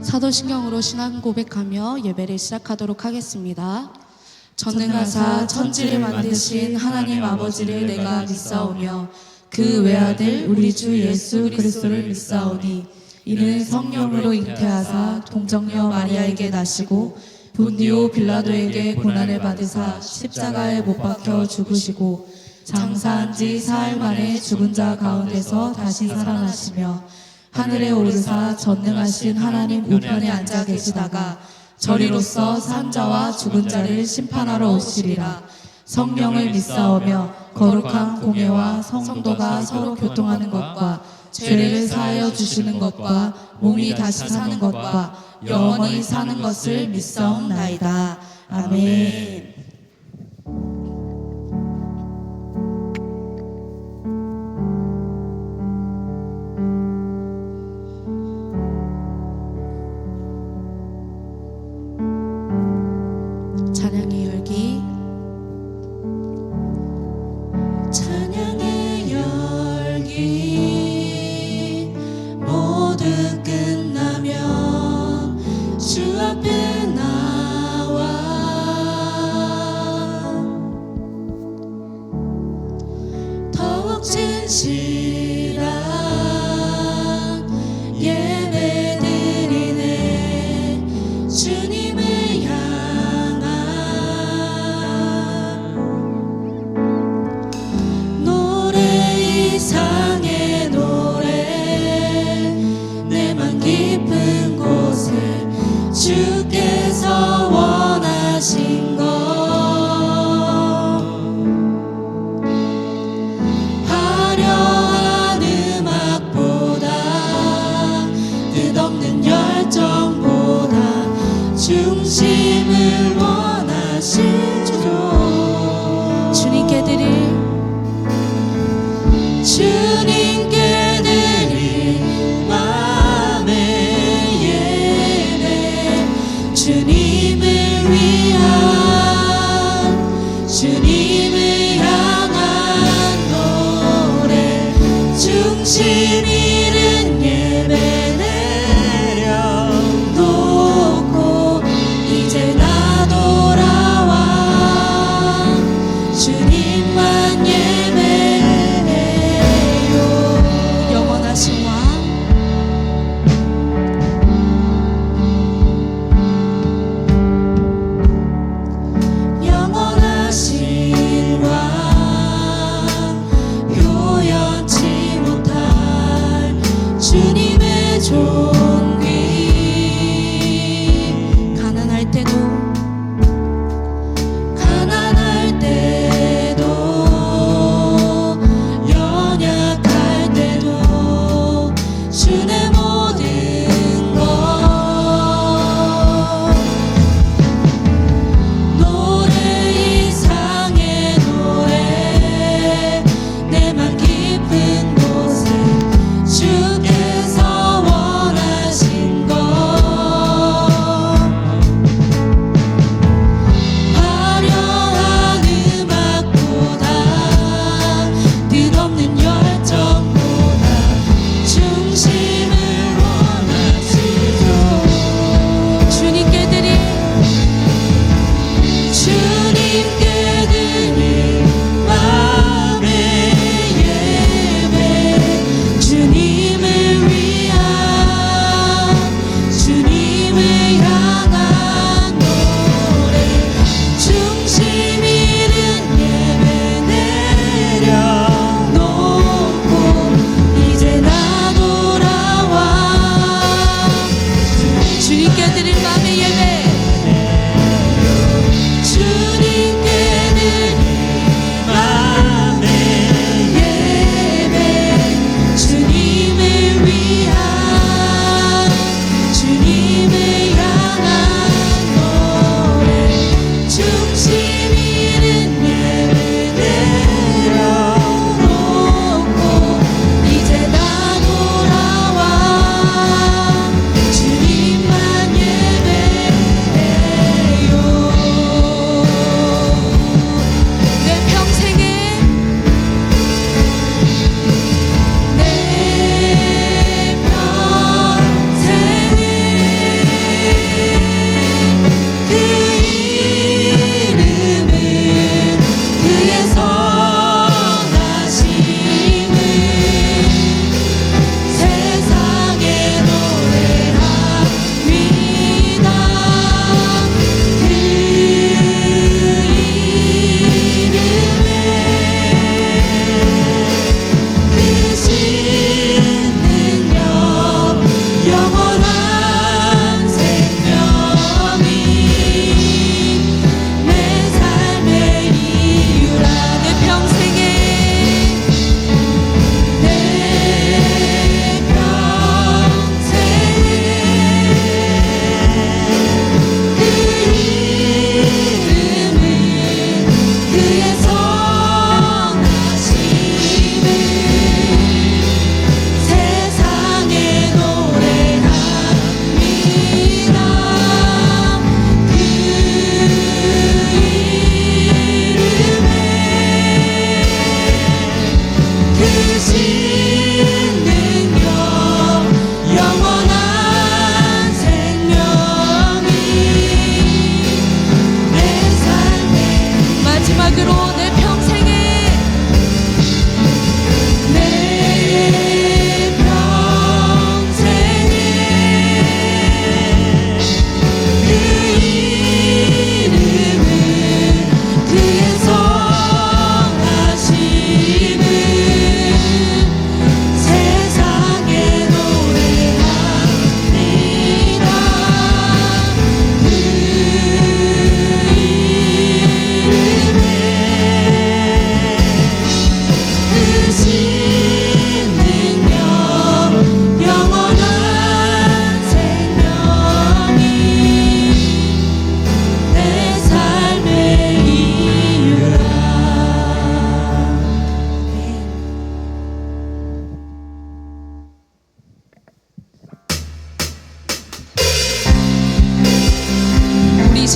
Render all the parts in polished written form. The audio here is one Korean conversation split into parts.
사도신경으로 신앙 고백하며 예배를 시작하도록 하겠습니다. 전능하사 천지를 만드신 하나님 아버지를 내가 믿사오며 그 외아들 우리 주 예수 그리스도를 믿사오니 이는 성령으로 잉태하사 동정녀 마리아에게 나시고 본디오 빌라도에게 고난을 받으사 십자가에 못 박혀 죽으시고 장사한 지 사흘 만에 죽은 자 가운데서 다시 살아나시며 하늘에 오르사 전능하신 하나님 우편에 앉아 계시다가 저리로서 산 자와 죽은 자를 심판하러 오시리라. 성령을 믿사오며 거룩한 공예와 성도가 서로 교통하는 것과 죄를 사하여 주시는 것과 몸이 다시 사는 것과 영원히 사는 것을 믿사옵나이다. 아멘. 찬양의 열기. 찬양의 열기 모두 끝나면 주 앞에 나와 더욱 진실한 예배 드리네. 주님을 이상의 노래 내맘 깊은 곳에 주께서 원하신 것 화려한 음악보다 뜻없는 열정보다 중심을 원하시죠. 주님께 드릴 마음의 예배 주님을 향한 노래 중심 잃은 예배 내려놓고 이제 나 돌아와 주님만 주님의 존귀 가난할 때도 연약할 때도 주의 모든 것 노래 이상의 노래 내맘 깊은 곳에 주께서 원하신 것 화려한 음악보다 뜻없는 열정보다 중심을 원하시죠. 주님께 드릴 마음의 예배 주님을 향한 노래 중심 잃은 예배 내려놓고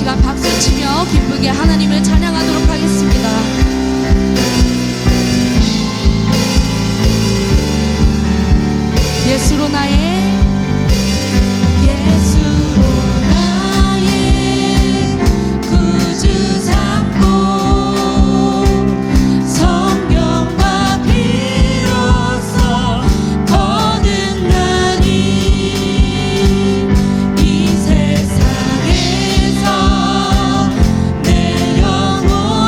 시간 박수치며 기쁘게 하나님을 찬양하도록 하겠습니다. 예수로 나의 구주 삼고 성령과 피로써 거듭나니 이 세상에서 내 영혼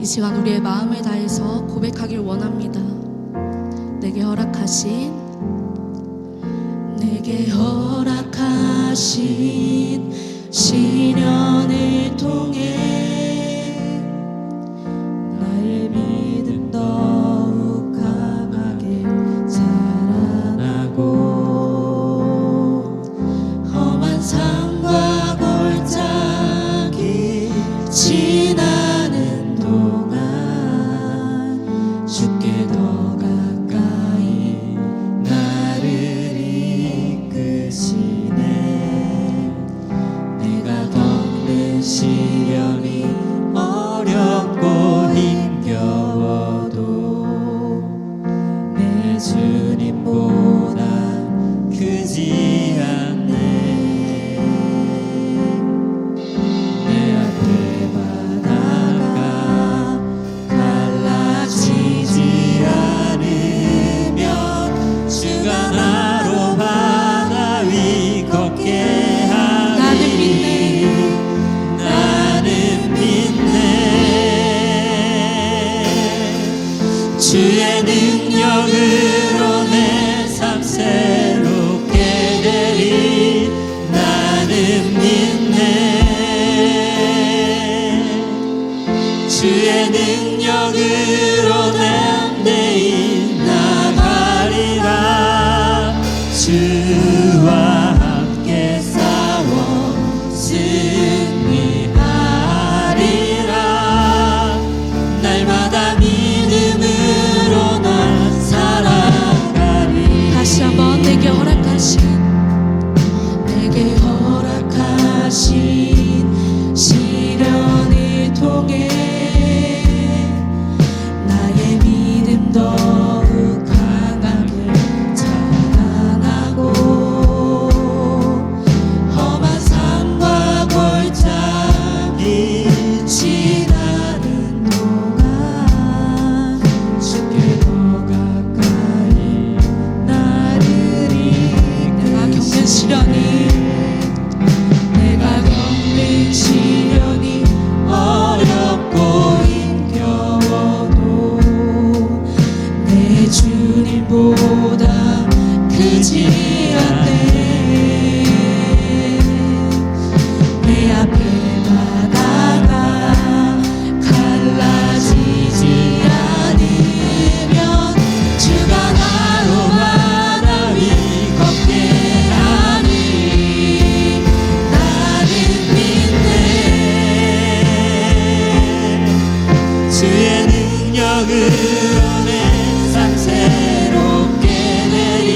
시간 우리의 마음을 다해서 고백하길 원합니다. 내게 허락하신 시련을 통해 나의 믿음 더욱 강하게 자라나고 험한 산과 골짜기 지나는 동안 주께 더 가까이 나를 이끄시네. 내가 겪는 시련이 어렵고 힘겨워도 내 주님보다 크지 않네. 내 앞에 바다가 갈라지지 않으면 주가 나로 바다 위 걷게 하리. 나는 믿네. 주의 능력으로 내 삶 새롭게 되리. 나는 믿네. 주의 능력으로 담대히 나가리라. 주와 함께 싸워 승리하리라. 날마다 믿음으로 난 살아가리. 다시 한번 내게 허락하신 시련을 통해 나의 믿음 더욱 강하게 자라나고 험한 산과 골짜기 지나는 동안 주께 더 가까이 나를 내가 겪는 시련이 어렵고 힘겨워도 내 주님보다 크지 않네. 내 앞에 바다가 갈라지지 않으면 주가 나로 바다 위 걷게 하니. 나는 믿네. 주의 능력으로 내 삶 새롭게 되리.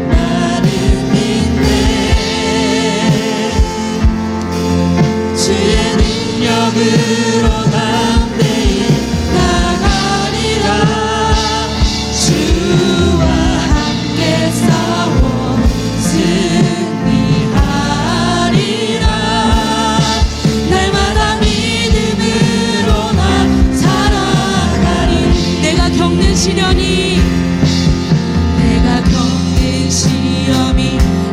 나는 믿네. 주의 능력으로 담대히 나가리라. 주와 함께 싸워 승리하리라. 날마다 믿음으로 난 살아가리. 내가 겪는 시험이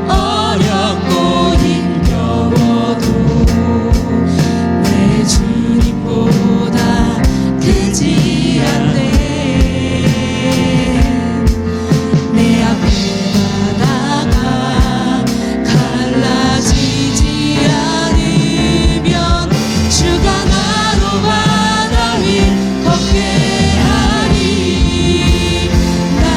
어렵고 힘겨워도 내 주님보다 크지 않네. 내 앞에 바다가 갈라지지 않으면 주가 나로 바다 위 걷게 하리. 나는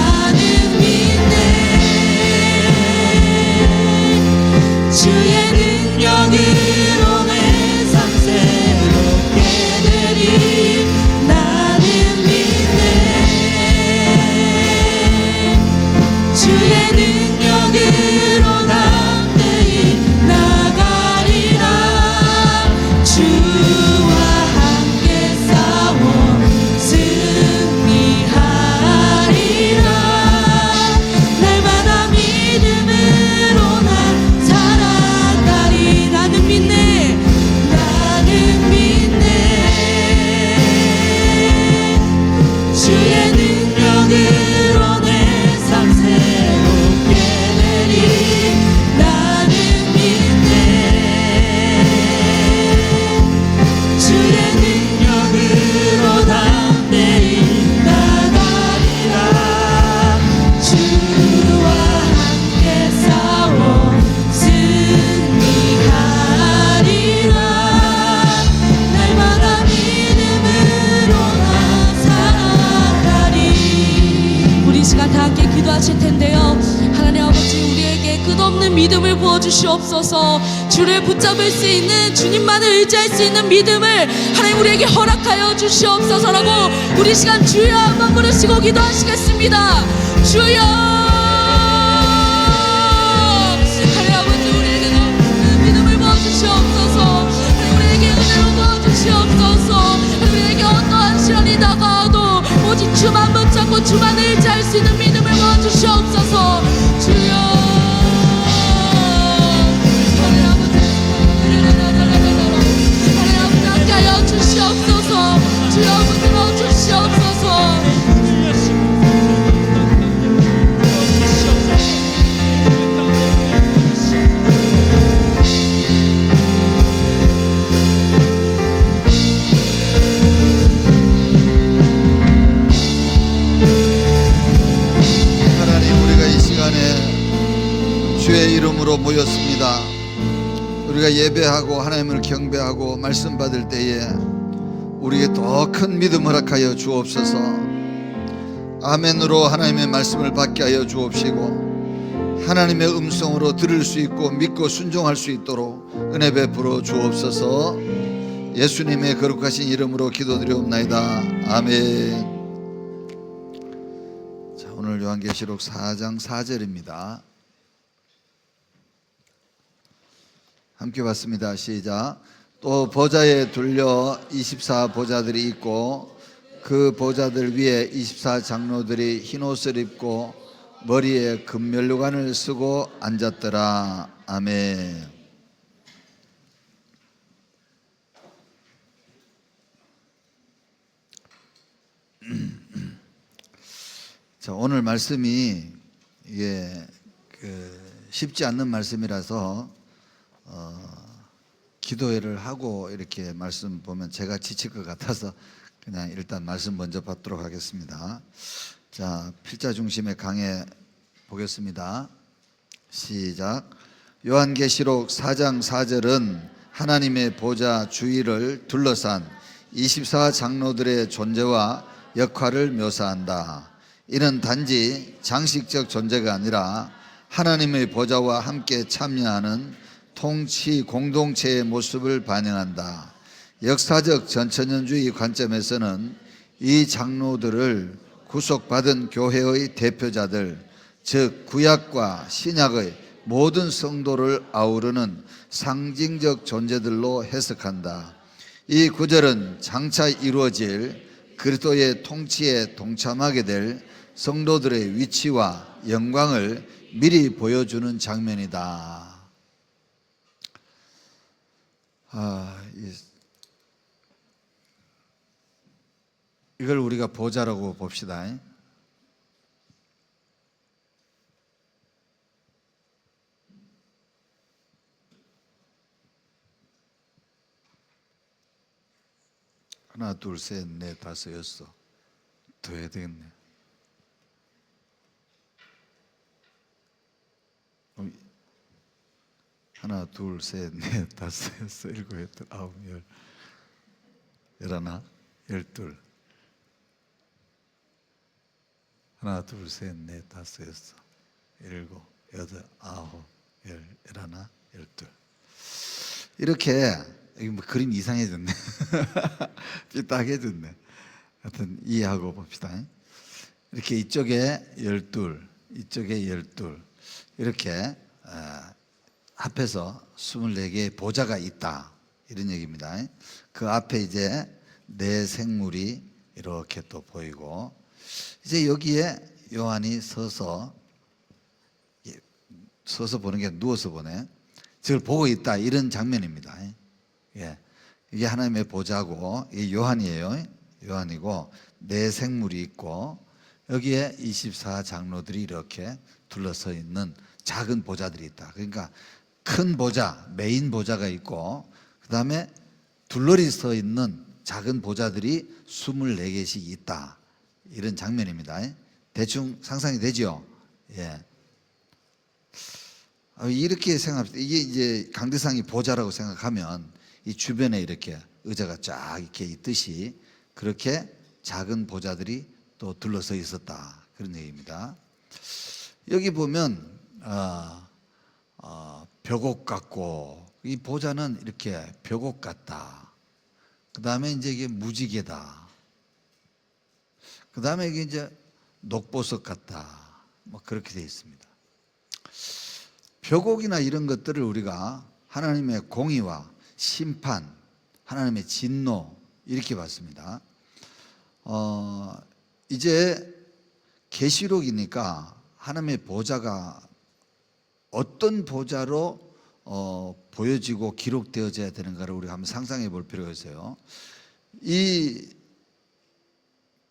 우리가 다 함께 기도하실 텐데요. 하나님 아버지, 우리에게 끝없는 믿음을 부어주시옵소서. 주를 붙잡을 수 있는, 주님만을 의지할 수 있는 믿음을 하나님 우리에게 허락하여 주시옵소서라고 우리 시간 주여 한번 부르시고 기도하시겠습니다. 주여. 하나님 아버지, 우리에게 그 믿음을 부어주시옵소서. 하나님 우리에게 은혜로 부어주시옵소서. 하나님 우리에게 어떠한 시련이 다가와도 오직 주만 붙잡고 주만을 의지할 수 있는 믿음을 부어주시옵소서. 주여. 하여 주시옵소서. 주여 붙들어 주시옵소서. 하나님, 우리가 이 시간에 주의 이름으로 모였습니다. 우리가 예배하고 하나님을 경배하고 말씀 받을 때에 우리에게 더 큰 믿음 허락하여 주옵소서. 아멘으로 하나님의 말씀을 받게 하여 주옵시고 하나님의 음성으로 들을 수 있고 믿고 순종할 수 있도록 은혜 베풀어 주옵소서. 예수님의 거룩하신 이름으로 기도드리옵나이다. 아멘. 자, 오늘 요한계시록 4장 4절입니다. 함께 봤습니다. 시작. 또 보좌에 둘려 24보좌들이 있고 그 보좌들 위에 24장로들이 흰옷을 입고 머리에 금면류관을 쓰고 앉았더라. 아멘. 자, 오늘 말씀이 이게 쉽지 않는 말씀이라서 기도회를 하고 이렇게 말씀 보면 제가 지칠 것 같아서 그냥 일단 말씀 먼저 받도록 하겠습니다. 자, 필자 중심의 강해 보겠습니다. 시작. 요한계시록 4장 4절은 하나님의 보좌 주위를 둘러싼 24장로들의 존재와 역할을 묘사한다. 이는 단지 장식적 존재가 아니라 하나님의 보좌와 함께 참여하는 통치 공동체의 모습을 반영한다. 역사적 전천년주의 관점에서는 이 장로들을 구속받은 교회의 대표자들, 즉 구약과 신약의 모든 성도를 아우르는 상징적 존재들로 해석한다. 이 구절은 장차 이루어질 그리스도의 통치에 동참하게 될 성도들의 위치와 영광을 미리 보여주는 장면이다. 이걸 우리가 보좌라고 봅시다. 하나, 둘, 셋, 넷, 다섯, 여섯. 더 해야 되겠네. 하나, 둘, 셋, 넷, 다섯, 여섯, 일곱, 여덟, 아홉, 열, 열하나, 열둘. 하나, 둘, 셋, 넷, 다섯, 여섯, 일곱, 여덟, 아홉, 열, 열하나, 열둘. 이렇게 뭐 그림 이상해졌네. 삐딱해졌네. 하여튼 이해하고 봅시다. 이렇게 이쪽에 12, 이쪽에 12 이렇게 합해서 24개의 보좌가 있다, 이런 얘기입니다. 그 앞에 이제 네 생물이 이렇게 또 보이고, 이제 여기에 요한이 서서 보는 게 누워서 보네. 저걸 보고 있다, 이런 장면입니다. 예, 이게 하나님의 보좌고, 이 요한이에요. 요한이고 네 생물이 있고 여기에 24장로들이 이렇게 둘러서 있는 작은 보좌들이 있다. 그러니까 큰 보좌, 메인 보좌가 있고 그 다음에 둘러리 서 있는 작은 보좌들이 24개씩 있다, 이런 장면입니다. 대충 상상이 되죠? 예. 이렇게 생각합시다. 이게 이제 강대상이 보좌라고 생각하면 이 주변에 이렇게 의자가 쫙 이렇게 있듯이 그렇게 작은 보좌들이 또 둘러서 있었다, 그런 얘기입니다. 여기 보면 벽옥 같고, 이 보좌는 이렇게 벽옥 같다. 그 다음에 이제 이게 무지개다. 그 다음에 이게 이제 녹보석 같다. 뭐 그렇게 되어 있습니다. 벽옥이나 이런 것들을 우리가 하나님의 공의와 심판, 하나님의 진노 이렇게 봤습니다. 이제 계시록이니까 하나님의 보좌가 어떤 보좌로 보여지고 기록되어져야 되는가를 우리가 한번 상상해 볼 필요가 있어요. 이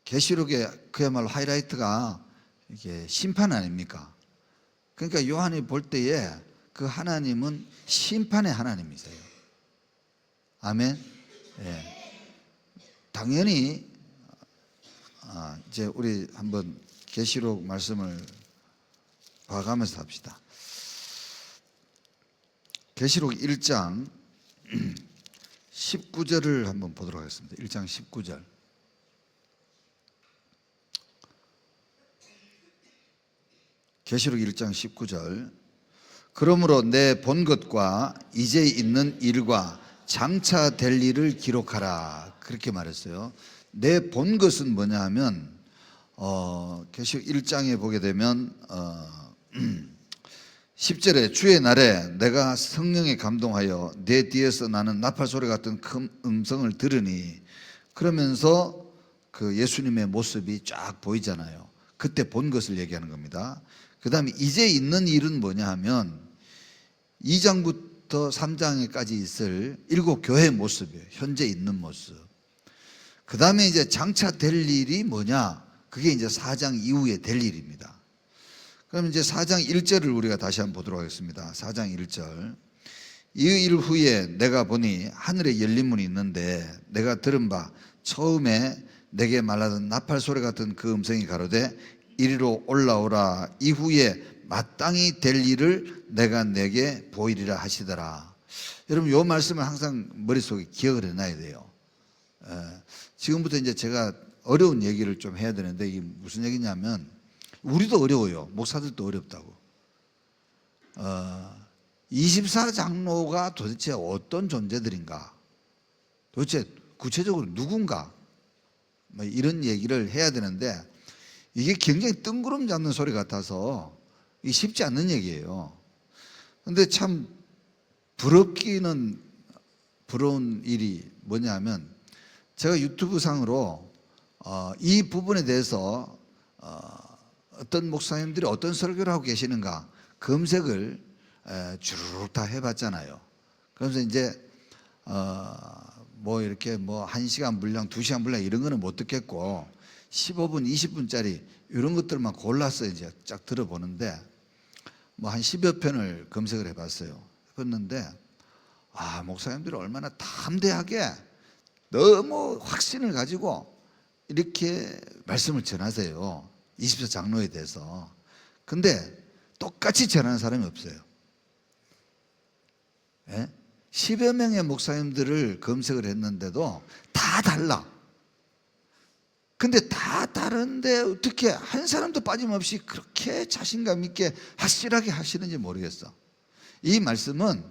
계시록의 그야말로 하이라이트가 이게 심판 아닙니까? 그러니까 요한이 볼 때에 그 하나님은 심판의 하나님이세요. 아멘. 예. 당연히 이제 우리 한번 계시록 말씀을 봐가면서 합시다. 계시록 1장 19절을 한번 보도록 하겠습니다. 1장 19절. 계시록 1장 19절. 그러므로 내 본 것과 이제 있는 일과 장차 될 일을 기록하라. 그렇게 말했어요. 내 본 것은 뭐냐 하면 계시록 1장에 보게 되면 10절에 주의 날에 내가 성령에 감동하여 내 뒤에서 나는 나팔 소리 같은 큰 음성을 들으니, 그러면서 그 예수님의 모습이 쫙 보이잖아요. 그때 본 것을 얘기하는 겁니다. 그 다음에 이제 있는 일은 뭐냐 하면 2장부터 3장에까지 있을 7교회의 모습이에요. 현재 있는 모습. 그 다음에 이제 장차 될 일이 뭐냐? 그게 이제 4장 이후에 될 일입니다. 그럼 이제 4장 1절을 우리가 다시 한번 보도록 하겠습니다. 4장 1절. 이 일 후에 내가 보니 하늘에 열린 문이 있는데 내가 들은 바 처음에 내게 말하던 나팔 소리 같은 그 음성이 가로되 이리로 올라오라. 이후에 마땅히 될 일을 내가 내게 보이리라 하시더라. 여러분, 이 말씀을 항상 머릿속에 기억을 해놔야 돼요. 지금부터 이제 제가 어려운 얘기를 좀 해야 되는데, 이게 무슨 얘기냐면 우리도 어려워요. 목사들도 어렵다고. 24장로가 도대체 어떤 존재들인가? 도대체 구체적으로 누군가? 뭐 이런 얘기를 해야 되는데, 이게 굉장히 뜬구름 잡는 소리 같아서 이게 쉽지 않는 얘기예요. 근데 참 부럽기는 부러운 일이 뭐냐면, 제가 유튜브 상으로 이 부분에 대해서 어떤 목사님들이 어떤 설교를 하고 계시는가 검색을 주르륵 다 해봤잖아요. 그러면서 이제 뭐 이렇게 뭐 1시간 분량, 2시간 분량 이런 거는 못 듣겠고 15분, 20분짜리 이런 것들만 골라서 이제 쫙 들어보는데, 뭐 한 10여 편을 검색을 해봤어요. 해봤는데 목사님들이 얼마나 담대하게 너무 확신을 가지고 이렇게 말씀을 전하세요. 24장로에 대해서. 근데 똑같이 전하는 사람이 없어요. 예? 10여 명의 목사님들을 검색을 했는데도 다 달라. 근데 다 다른데 어떻게 한 사람도 빠짐없이 그렇게 자신감 있게 확실하게 하시는지 모르겠어. 이 말씀은,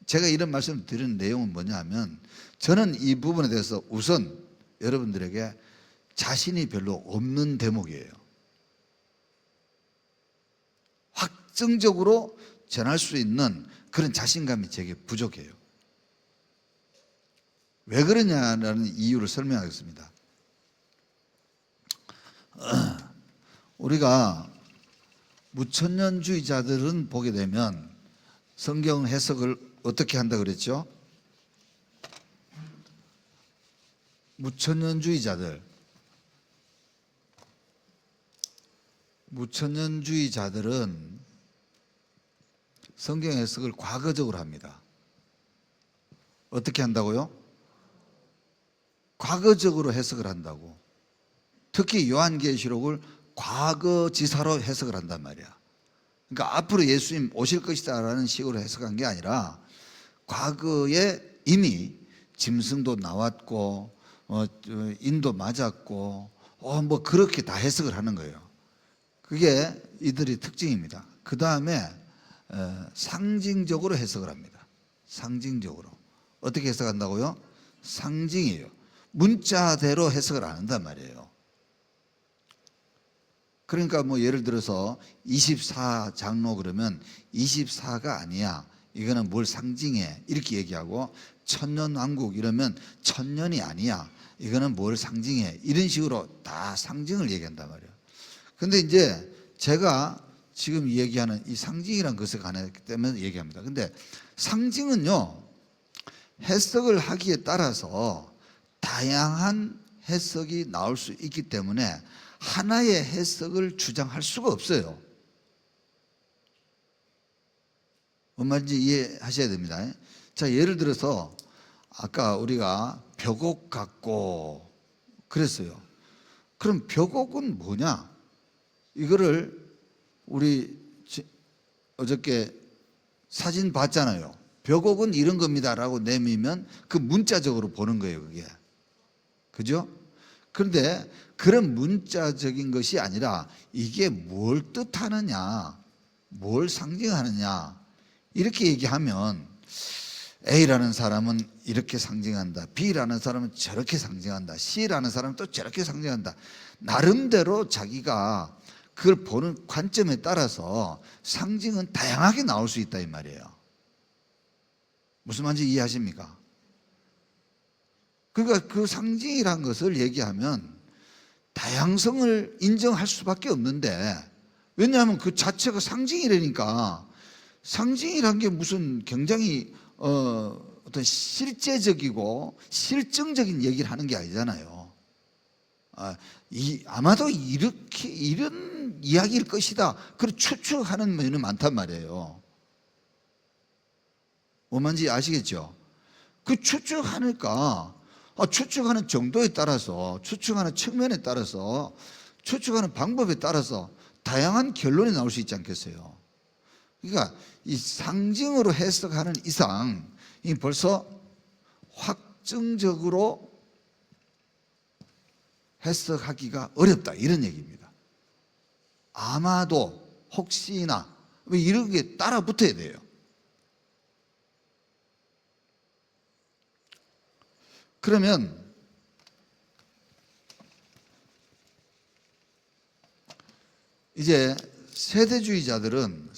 제가 이런 말씀을 드리는 내용은 뭐냐 하면, 저는 이 부분에 대해서 우선 여러분들에게 자신이 별로 없는 대목이에요. 확정적으로 전할 수 있는 그런 자신감이 제게 부족해요. 왜 그러냐라는 이유를 설명하겠습니다. 우리가 무천년주의자들은 보게 되면 성경 해석을 어떻게 한다 그랬죠? 무천년주의자들은 성경 해석을 과거적으로 합니다. 어떻게 한다고요? 과거적으로 해석을 한다고. 특히 요한계시록을 과거지사로 해석을 한단 말이야. 그러니까 앞으로 예수님 오실 것이다라는 식으로 해석한 게 아니라, 과거에 이미 짐승도 나왔고 인도 맞았고 뭐 그렇게 다 해석을 하는 거예요. 그게 이들의 특징입니다. 그 다음에 상징적으로 해석을 합니다. 상징적으로. 어떻게 해석한다고요? 상징이에요. 문자대로 해석을 안 한단 말이에요. 그러니까 뭐 예를 들어서 24장로 그러면 24가 아니야. 이거는 뭘 상징해. 이렇게 얘기하고 천년왕국 이러면 천년이 아니야. 이거는 뭘 상징해. 이런 식으로 다 상징을 얘기한단 말이에요. 근데 이제 제가 지금 얘기하는 이 상징이라는 것에 관했기 때문에 얘기합니다. 근데 상징은요, 해석을 하기에 따라서 다양한 해석이 나올 수 있기 때문에 하나의 해석을 주장할 수가 없어요. 뭔 말인지 이해하셔야 됩니다. 자, 예를 들어서 아까 우리가 벽옥 같고 그랬어요. 그럼 벽옥은 뭐냐? 이거를 우리 어저께 사진 봤잖아요. 벽옥은 이런 겁니다라고 내밀면 그 문자적으로 보는 거예요, 그게. 그죠? 그런데 그런 문자적인 것이 아니라 이게 뭘 뜻하느냐, 뭘 상징하느냐, 이렇게 얘기하면 A라는 사람은 이렇게 상징한다, B라는 사람은 저렇게 상징한다, C라는 사람은 또 저렇게 상징한다. 나름대로 자기가 그걸 보는 관점에 따라서 상징은 다양하게 나올 수 있다 이 말이에요. 무슨 말인지 이해하십니까? 그러니까 그 상징이란 것을 얘기하면 다양성을 인정할 수밖에 없는데, 왜냐하면 그 자체가 상징이라니까. 상징이란 게 무슨 굉장히 어떤 실제적이고 실증적인 얘기를 하는 게 아니잖아요. 아마도 이렇게 이런 이야기일 것이다. 그렇게 추측하는 면이 많단 말이에요. 뭔지 아시겠죠? 그 추측하니까 추측하는 정도에 따라서, 추측하는 측면에 따라서, 추측하는 방법에 따라서 다양한 결론이 나올 수 있지 않겠어요? 그러니까 이 상징으로 해석하는 이상 이 벌써 확증적으로 해석하기가 어렵다 이런 얘기입니다. 아마도, 혹시나, 왜 이런 게 따라 붙어야 돼요. 그러면 이제 세대주의자들은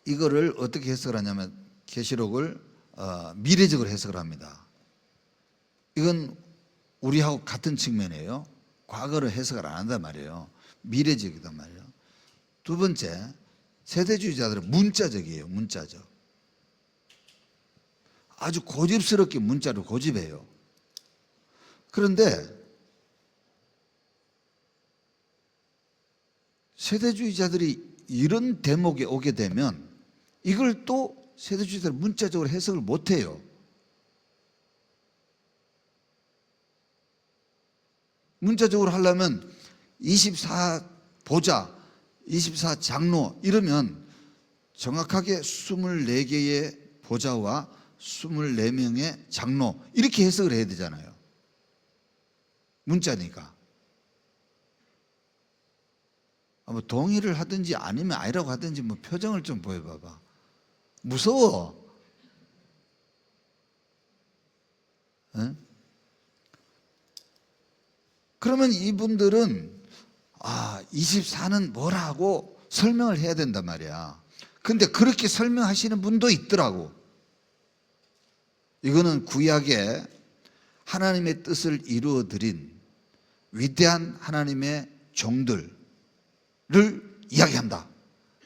이거를 어떻게 해석을 하냐면 계시록을 미래적으로 해석을 합니다. 이건 우리하고 같은 측면이에요. 과거를 해석을 안 한단 말이에요. 미래적이단 말이에요. 두 번째, 세대주의자들은 문자적이에요. 문자적. 아주 고집스럽게 문자를 고집해요. 그런데 세대주의자들이 이런 대목에 오게 되면 이걸 또 세대주의자들은 문자적으로 해석을 못해요. 문자적으로 하려면 24 보좌, 24 장로 이러면 정확하게 24개의 보좌와 24명의 장로 이렇게 해석을 해야 되잖아요. 문자니까. 뭐 동의를 하든지 아니면 아니라고 하든지 뭐 표정을 좀 보여봐봐. 무서워. 에? 그러면 이분들은 24는 뭐라고 설명을 해야 된단 말이야. 근데 그렇게 설명하시는 분도 있더라고. 이거는 구약에 하나님의 뜻을 이루어드린 위대한 하나님의 종들을 이야기한다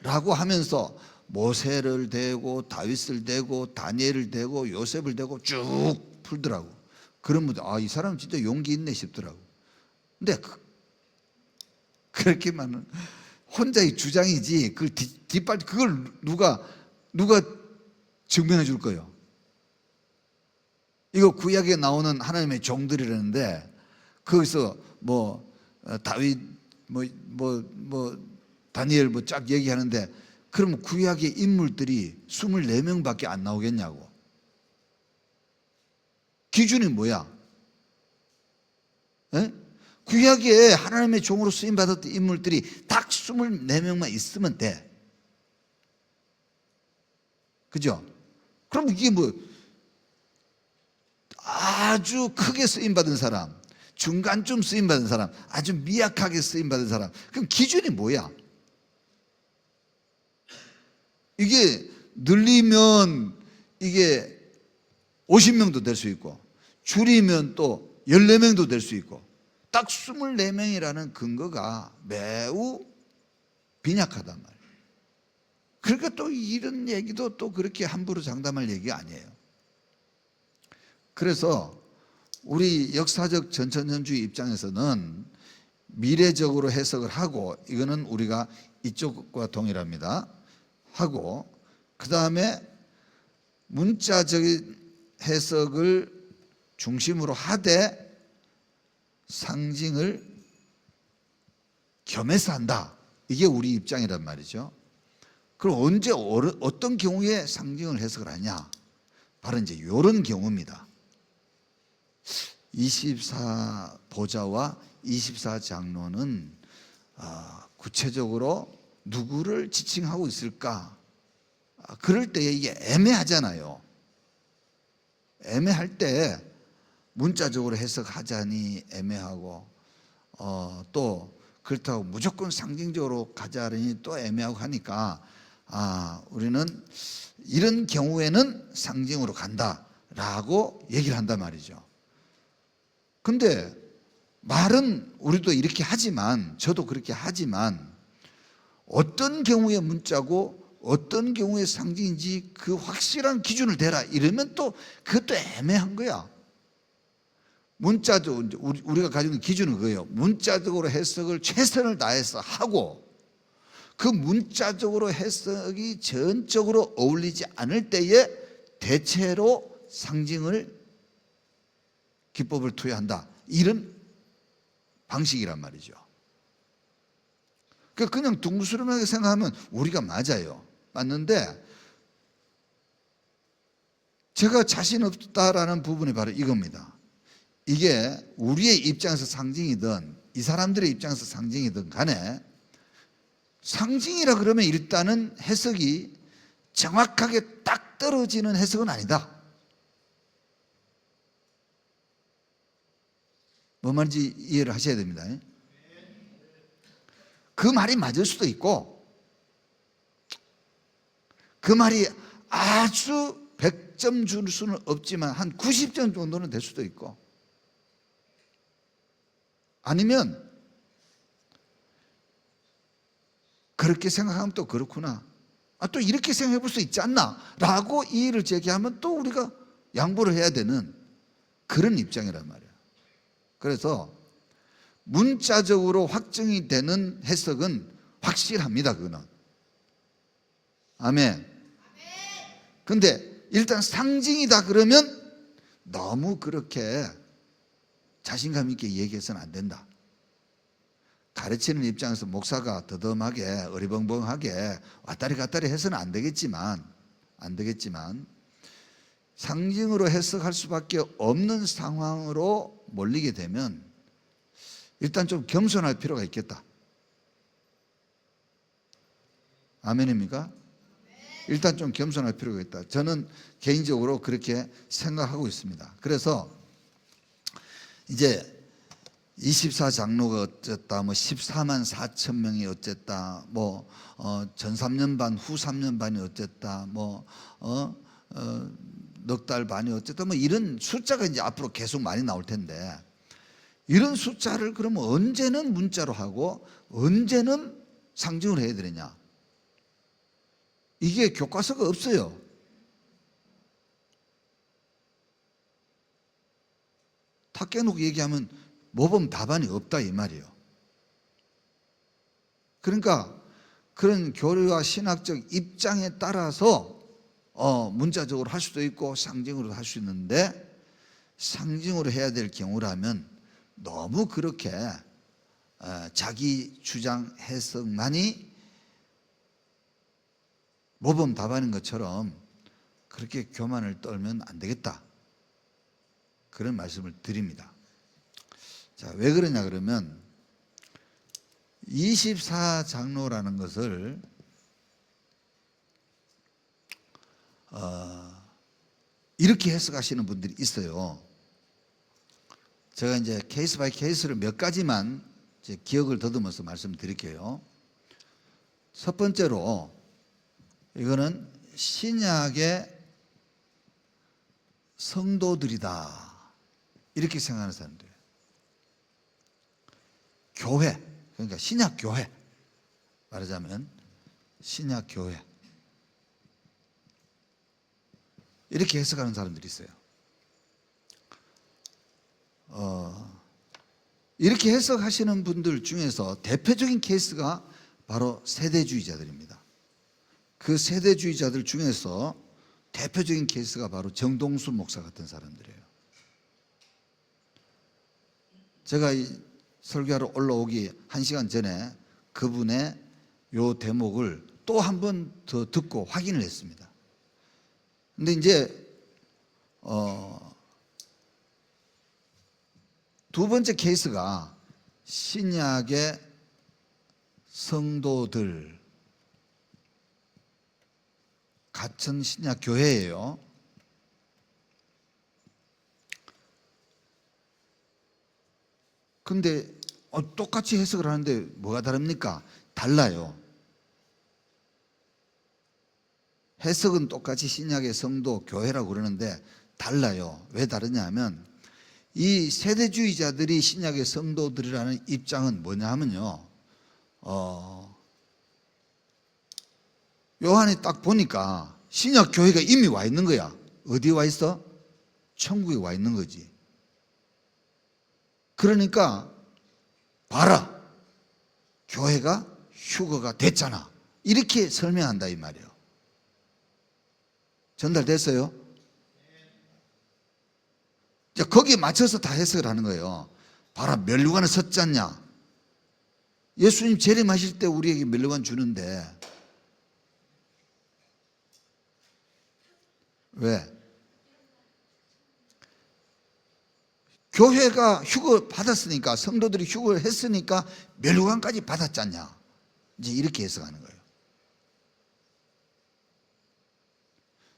라고 하면서 모세를 대고 다윗을 대고 다니엘을 대고 요셉을 대고 쭉 풀더라고. 그런 분들 이 사람 진짜 용기 있네 싶더라고. 근데 그렇게만은 혼자의 주장이지 그걸 뒷발 그걸 누가 증명해 줄 거예요? 이거 구약에 나오는 하나님의 종들이라는데 거기서 뭐 다윗 다니엘 쫙 얘기하는데 그럼 구약의 인물들이 24명밖에 안 나오겠냐고. 기준이 뭐야? 예? 구약에 하나님의 종으로 쓰임받았던 인물들이 딱 24명만 있으면 돼. 그죠? 그럼 이게 뭐 아주 크게 쓰임받은 사람, 중간쯤 쓰임받은 사람, 아주 미약하게 쓰임받은 사람, 그럼 기준이 뭐야? 이게 늘리면 이게 50명도 될 수 있고, 줄이면 또 14명도 될 수 있고, 딱 24명이라는 근거가 매우 빈약하단 말이에요. 그러니까 또 이런 얘기도 또 그렇게 함부로 장담할 얘기가 아니에요. 그래서 우리 역사적 전천년주의 입장에서는 미래적으로 해석을 하고, 이거는 우리가 이쪽과 동일합니다. 하고, 그 다음에 문자적인 해석을 중심으로 하되 상징을 겸해서 한다. 이게 우리 입장이란 말이죠. 그럼 언제 어떤 경우에 상징을 해석을 하냐? 바로 이제 이런 경우입니다. 24보좌와 24장로는 구체적으로 누구를 지칭하고 있을까? 그럴 때 이게 애매하잖아요. 애매할 때 문자적으로 해석하자니 애매하고, 또 그렇다고 무조건 상징적으로 가자니 또 애매하고 하니까, 우리는 이런 경우에는 상징으로 간다라고 얘기를 한단 말이죠. 근데 말은 우리도 이렇게 하지만, 저도 그렇게 하지만, 어떤 경우에 문자고 어떤 경우에 상징인지 그 확실한 기준을 대라 이러면 또 그것도 애매한 거야. 문자도 우리가 가지고 있는 기준은 그거예요. 문자적으로 해석을 최선을 다해서 하고, 그 문자적으로 해석이 전적으로 어울리지 않을 때에 대체로 상징을 기법을 투여한다. 이런 방식이란 말이죠. 그냥 둥그스름하게 생각하면 우리가 맞아요. 맞는데 제가 자신 없다라는 부분이 바로 이겁니다. 이게 우리의 입장에서 상징이든 이 사람들의 입장에서 상징이든 간에, 상징이라 그러면 일단은 해석이 정확하게 딱 떨어지는 해석은 아니다. 뭔 말인지 이해를 하셔야 됩니다. 그 말이 맞을 수도 있고, 그 말이 아주 100점 줄 수는 없지만 한 90점 정도는 될 수도 있고, 아니면 그렇게 생각하면 또 그렇구나, 또 이렇게 생각해 볼 수 있지 않나 라고 이의를 제기하면 또 우리가 양보를 해야 되는 그런 입장이란 말이에요. 그래서 문자적으로 확정이 되는 해석은 확실합니다. 그거는. 아멘. 근데 일단 상징이다 그러면 너무 그렇게 자신감 있게 얘기해서는 안 된다. 가르치는 입장에서 목사가 더듬하게 어리벙벙하게 왔다리 갔다리 해서는 안 되겠지만 상징으로 해석할 수밖에 없는 상황으로 몰리게 되면 일단 좀 겸손할 필요가 있겠다. 아멘입니까? 일단 좀 겸손할 필요가 있다. 저는 개인적으로 그렇게 생각하고 있습니다. 그래서 이제 24장로가 어쨌다, 뭐 14만 4천 명이 어쨌다, 뭐 전 3년 반, 후 3년 반이 어쨌다, 뭐 넉 달 반이 어쨌다, 뭐 이런 숫자가 이제 앞으로 계속 많이 나올 텐데, 이런 숫자를 그러면 언제는 문자로 하고 언제는 상징으로 해야 되느냐? 이게 교과서가 없어요. 다 깨놓고 얘기하면 모범 답안이 없다 이 말이에요. 그러니까 그런 교류와 신학적 입장에 따라서 문자적으로 할 수도 있고 상징으로 할 수 있는데, 상징으로 해야 될 경우라면 너무 그렇게 자기 주장 해석만이 모범 답안인 것처럼 그렇게 교만을 떨면 안 되겠다, 그런 말씀을 드립니다. 자, 왜 그러냐 그러면 24장로라는 것을 이렇게 해석하시는 분들이 있어요. 제가 이제 케이스 바이 케이스를 몇 가지만 이제 기억을 더듬어서 말씀드릴게요. 첫 번째로 이거는 신약의 성도들이다 이렇게 생각하는 사람들. 교회, 그러니까 신약 교회, 말하자면 신약 교회 이렇게 해석하는 사람들이 있어요. 이렇게 해석하시는 분들 중에서 대표적인 케이스가 바로 세대주의자들입니다. 그 세대주의자들 중에서 대표적인 케이스가 바로 정동수 목사 같은 사람들이에요. 제가 이 설교하러 올라오기 1시간 전에 그분의 요 대목을 또 한 번 더 듣고 확인을 했습니다. 근데 이제 두 번째 케이스가 신약의 성도들 같은 신약 교회예요. 근데 똑같이 해석을 하는데 뭐가 다릅니까? 달라요. 해석은 똑같이 신약의 성도 교회라고 그러는데 달라요. 왜 다르냐 하면 이 세대주의자들이 신약의 성도들이라는 입장은 뭐냐 하면요, 요한이 딱 보니까 신약 교회가 이미 와 있는 거야. 어디에 와 있어? 천국에 와 있는 거지. 그러니까 봐라, 교회가 휴거가 됐잖아, 이렇게 설명한다 이 말이에요. 전달됐어요? 자, 거기에 맞춰서 다 해석을 하는 거예요. 봐라, 면류관을 섰지 않냐. 예수님 재림하실 때 우리에게 면류관 주는데 왜? 교회가 휴거 받았으니까, 성도들이 휴거를 했으니까 면류관까지 받았지 않냐. 이제 이렇게 해석하는 거예요.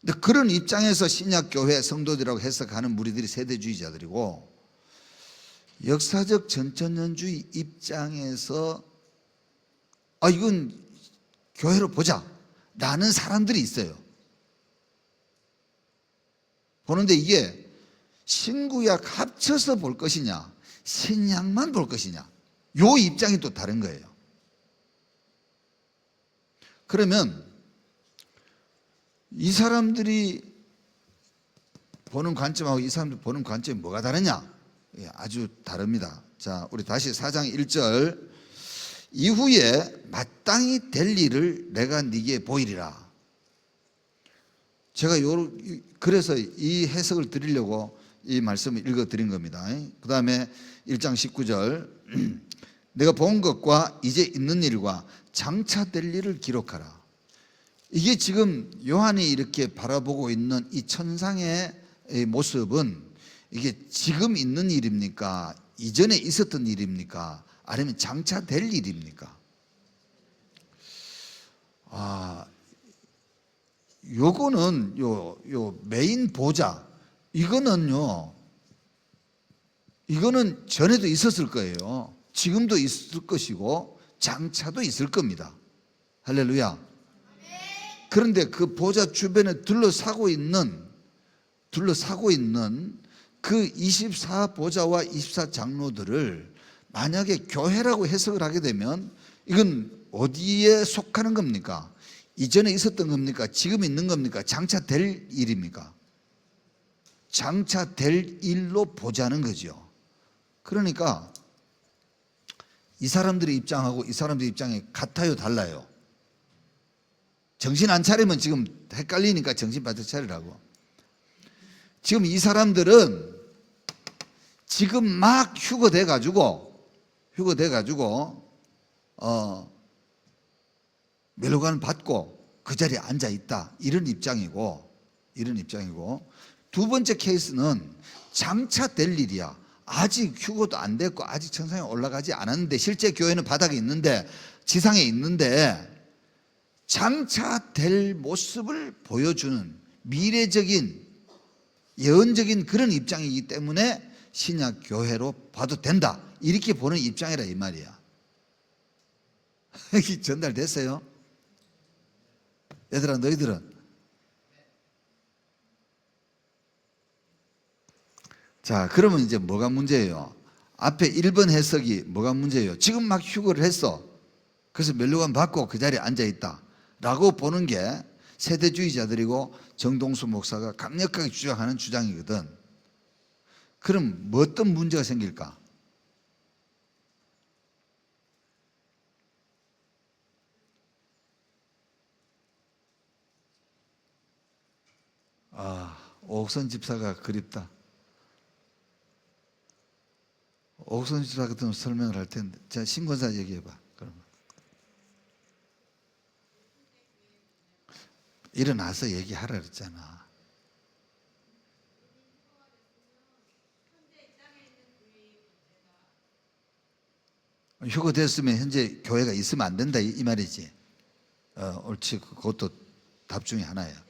근데 그런 입장에서 신약교회 성도들이라고 해석하는 무리들이 세대주의자들이고, 역사적 전천년주의 입장에서 이건 교회로 보자 라는 사람들이 있어요. 보는데 이게 신구약 합쳐서 볼 것이냐, 신약만 볼 것이냐, 요 입장이 또 다른 거예요. 그러면 이 사람들이 보는 관점하고 이 사람들 보는 관점이 뭐가 다르냐? 아주 다릅니다. 자, 우리 다시 4장 1절. 이후에 마땅히 될 일을 내가 네게 보이리라. 제가 그래서 이 해석을 드리려고 이 말씀을 읽어 드린 겁니다. 그 다음에 1장 19절. 내가 본 것과 이제 있는 일과 장차 될 일을 기록하라. 이게 지금 요한이 이렇게 바라보고 있는 이 천상의 모습은 이게 지금 있는 일입니까? 이전에 있었던 일입니까? 아니면 장차 될 일입니까? 요거는 요 메인 보좌, 이거는 전에도 있었을 거예요. 지금도 있을 것이고 장차도 있을 겁니다. 할렐루야. 그런데 그 보좌 주변에 둘러싸고 있는 그 24보좌와 24장로들을 만약에 교회라고 해석을 하게 되면 이건 어디에 속하는 겁니까? 이전에 있었던 겁니까? 지금 있는 겁니까? 장차 될 일입니까? 장차 될 일로 보자는 거죠. 그러니까 이 사람들의 입장하고 이 사람들의 입장이 같아요, 달라요? 정신 안 차리면 지금 헷갈리니까 정신 바짝 차리라고. 지금 이 사람들은 지금 막 휴거돼 가지고 멸류관을 받고 그 자리에 앉아 있다, 이런 입장이고, 두 번째 케이스는 장차 될 일이야. 아직 휴거도 안 됐고 아직 천상에 올라가지 않았는데 실제 교회는 바닥에 있는데 지상에 있는데 장차 될 모습을 보여주는 미래적인 예언적인 그런 입장이기 때문에 신약 교회로 봐도 된다 이렇게 보는 입장이라 이 말이야. 이게 전달됐어요? 얘들아 너희들은 자 그러면 이제 뭐가 문제예요? 앞에 1번 해석이 뭐가 문제예요? 지금 막 휴거를 했어. 그래서 면류관 받고 그 자리에 앉아있다 라고 보는 게 세대주의자들이고 정동수 목사가 강력하게 주장하는 주장이거든. 그럼 뭐 어떤 문제가 생길까? 옥선 집사가 그립다. 옥선 집사 같으면 설명을 할 텐데. 자, 신권사 얘기해봐. 그러면 일어나서 얘기하라 그랬잖아. 휴거됐으면 현재 교회가 있으면 안 된다 이 말이지. 옳지. 그것도 답 중에 하나야.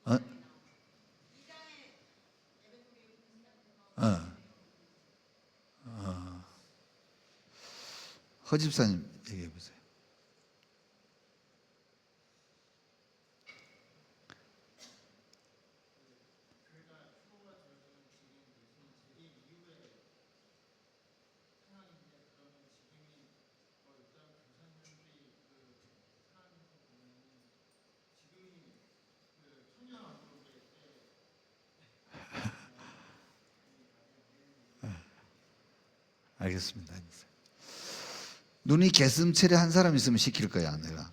어? 허 집사님 얘기해 보세요. 알겠습니다. 눈이 개슴츠레 한 사람 있으면 시킬 거야 내가.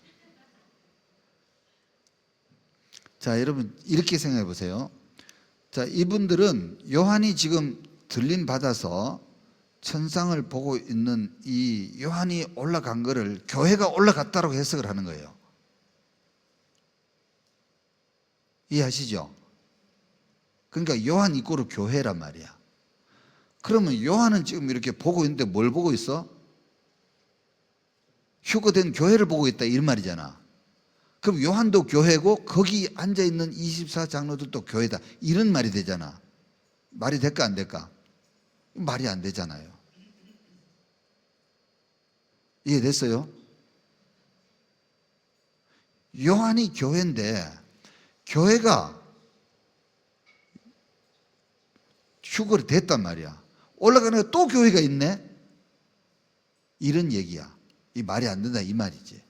자 여러분 이렇게 생각해 보세요. 자 이분들은 요한이 지금 들림 받아서 천상을 보고 있는 이 요한이 올라간 거를 교회가 올라갔다고 해석을 하는 거예요. 이해하시죠? 그러니까 요한 이꼬르 교회란 말이야. 그러면 요한은 지금 이렇게 보고 있는데 뭘 보고 있어? 휴거된 교회를 보고 있다 이런 말이잖아. 그럼 요한도 교회고 거기 앉아있는 24장로들도 교회다 이런 말이 되잖아. 말이 될까 안 될까? 말이 안 되잖아요. 이해됐어요? 요한이 교회인데 교회가 휴거를 됐단 말이야. 올라가니까 또 교회가 있네? 이런 얘기야. 이 말이 안 된다 이 말이지.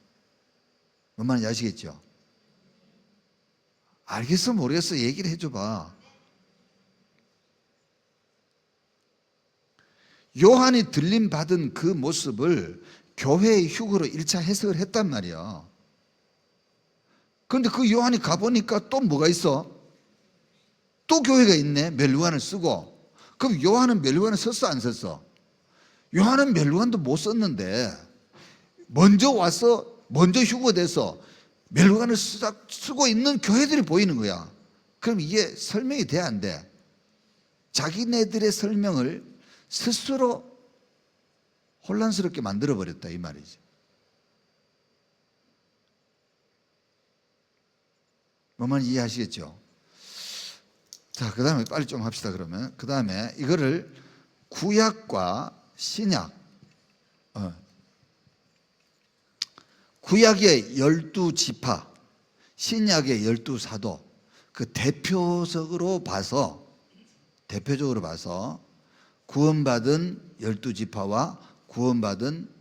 뭔 말인지 아시겠죠? 알겠어 모르겠어 얘기를 해줘봐. 요한이 들림 받은 그 모습을 교회의 휴거로 1차 해석을 했단 말이야. 그런데 그 요한이 가보니까 또 뭐가 있어? 또 교회가 있네. 멸류관을 쓰고. 그럼 요한은 멸류관을 썼어 안 썼어? 요한은 멸류관도 못 썼는데 먼저 와서 먼저 휴거돼서 멸류관을 쓰고 있는 교회들이 보이는 거야. 그럼 이게 설명이 돼 안 돼? 자기네들의 설명을 스스로 혼란스럽게 만들어버렸다 이 말이지. 뭔 말인지 이해하시겠죠? 자, 그 다음에 빨리 좀 합시다 그러면. 그 다음에 이거를 구약과 신약, 구약의 12지파, 신약의 12사도 그 대표적으로 봐서 구원받은 12지파와 구원받은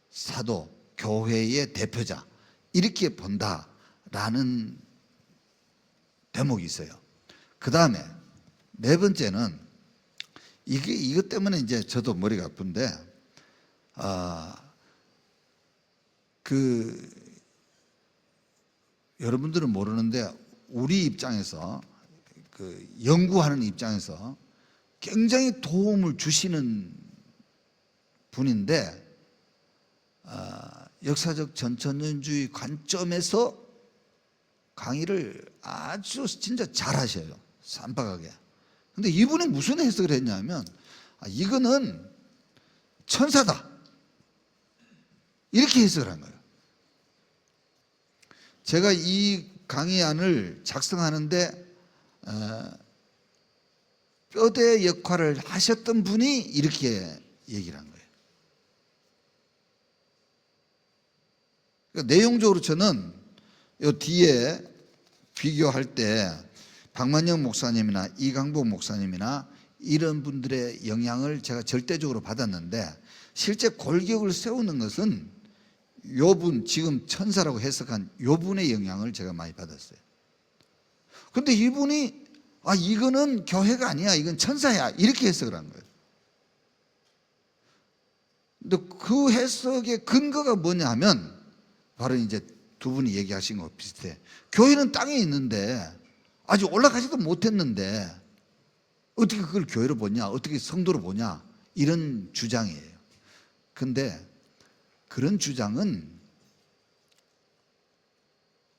사도, 교회의 대표자 이렇게 본다라는 대목이 있어요. 그 다음에 네 번째는 이것 때문에 이제 저도 머리가 아픈데 여러분들은 모르는데 우리 입장에서 연구하는 입장에서 굉장히 도움을 주시는 분인데 역사적 전천년주의 관점에서 강의를 아주 진짜 잘하셔요. 쌈박하게. 근데 이분이 무슨 해석을 했냐면 이거는 천사다 이렇게 해석을 한 거예요. 제가 이 강의안을 작성하는데 뼈대 역할을 하셨던 분이 이렇게 얘기를 한 거예요. 그러니까 내용적으로 저는 이 뒤에 비교할 때 박만영 목사님이나 이강복 목사님이나 이런 분들의 영향을 제가 절대적으로 받았는데 실제 골격을 세우는 것은 요분, 지금 천사라고 해석한 요분의 영향을 제가 많이 받았어요. 근데 이분이 이거는 교회가 아니야, 이건 천사야 이렇게 해석을 한 거예요. 근데 그 해석의 근거가 뭐냐 하면 바로 이제 두 분이 얘기하신 거 비슷해. 교회는 땅에 있는데 아직 올라가지도 못했는데 어떻게 그걸 교회로 보냐, 어떻게 성도로 보냐, 이런 주장이에요. 근데 그런 주장은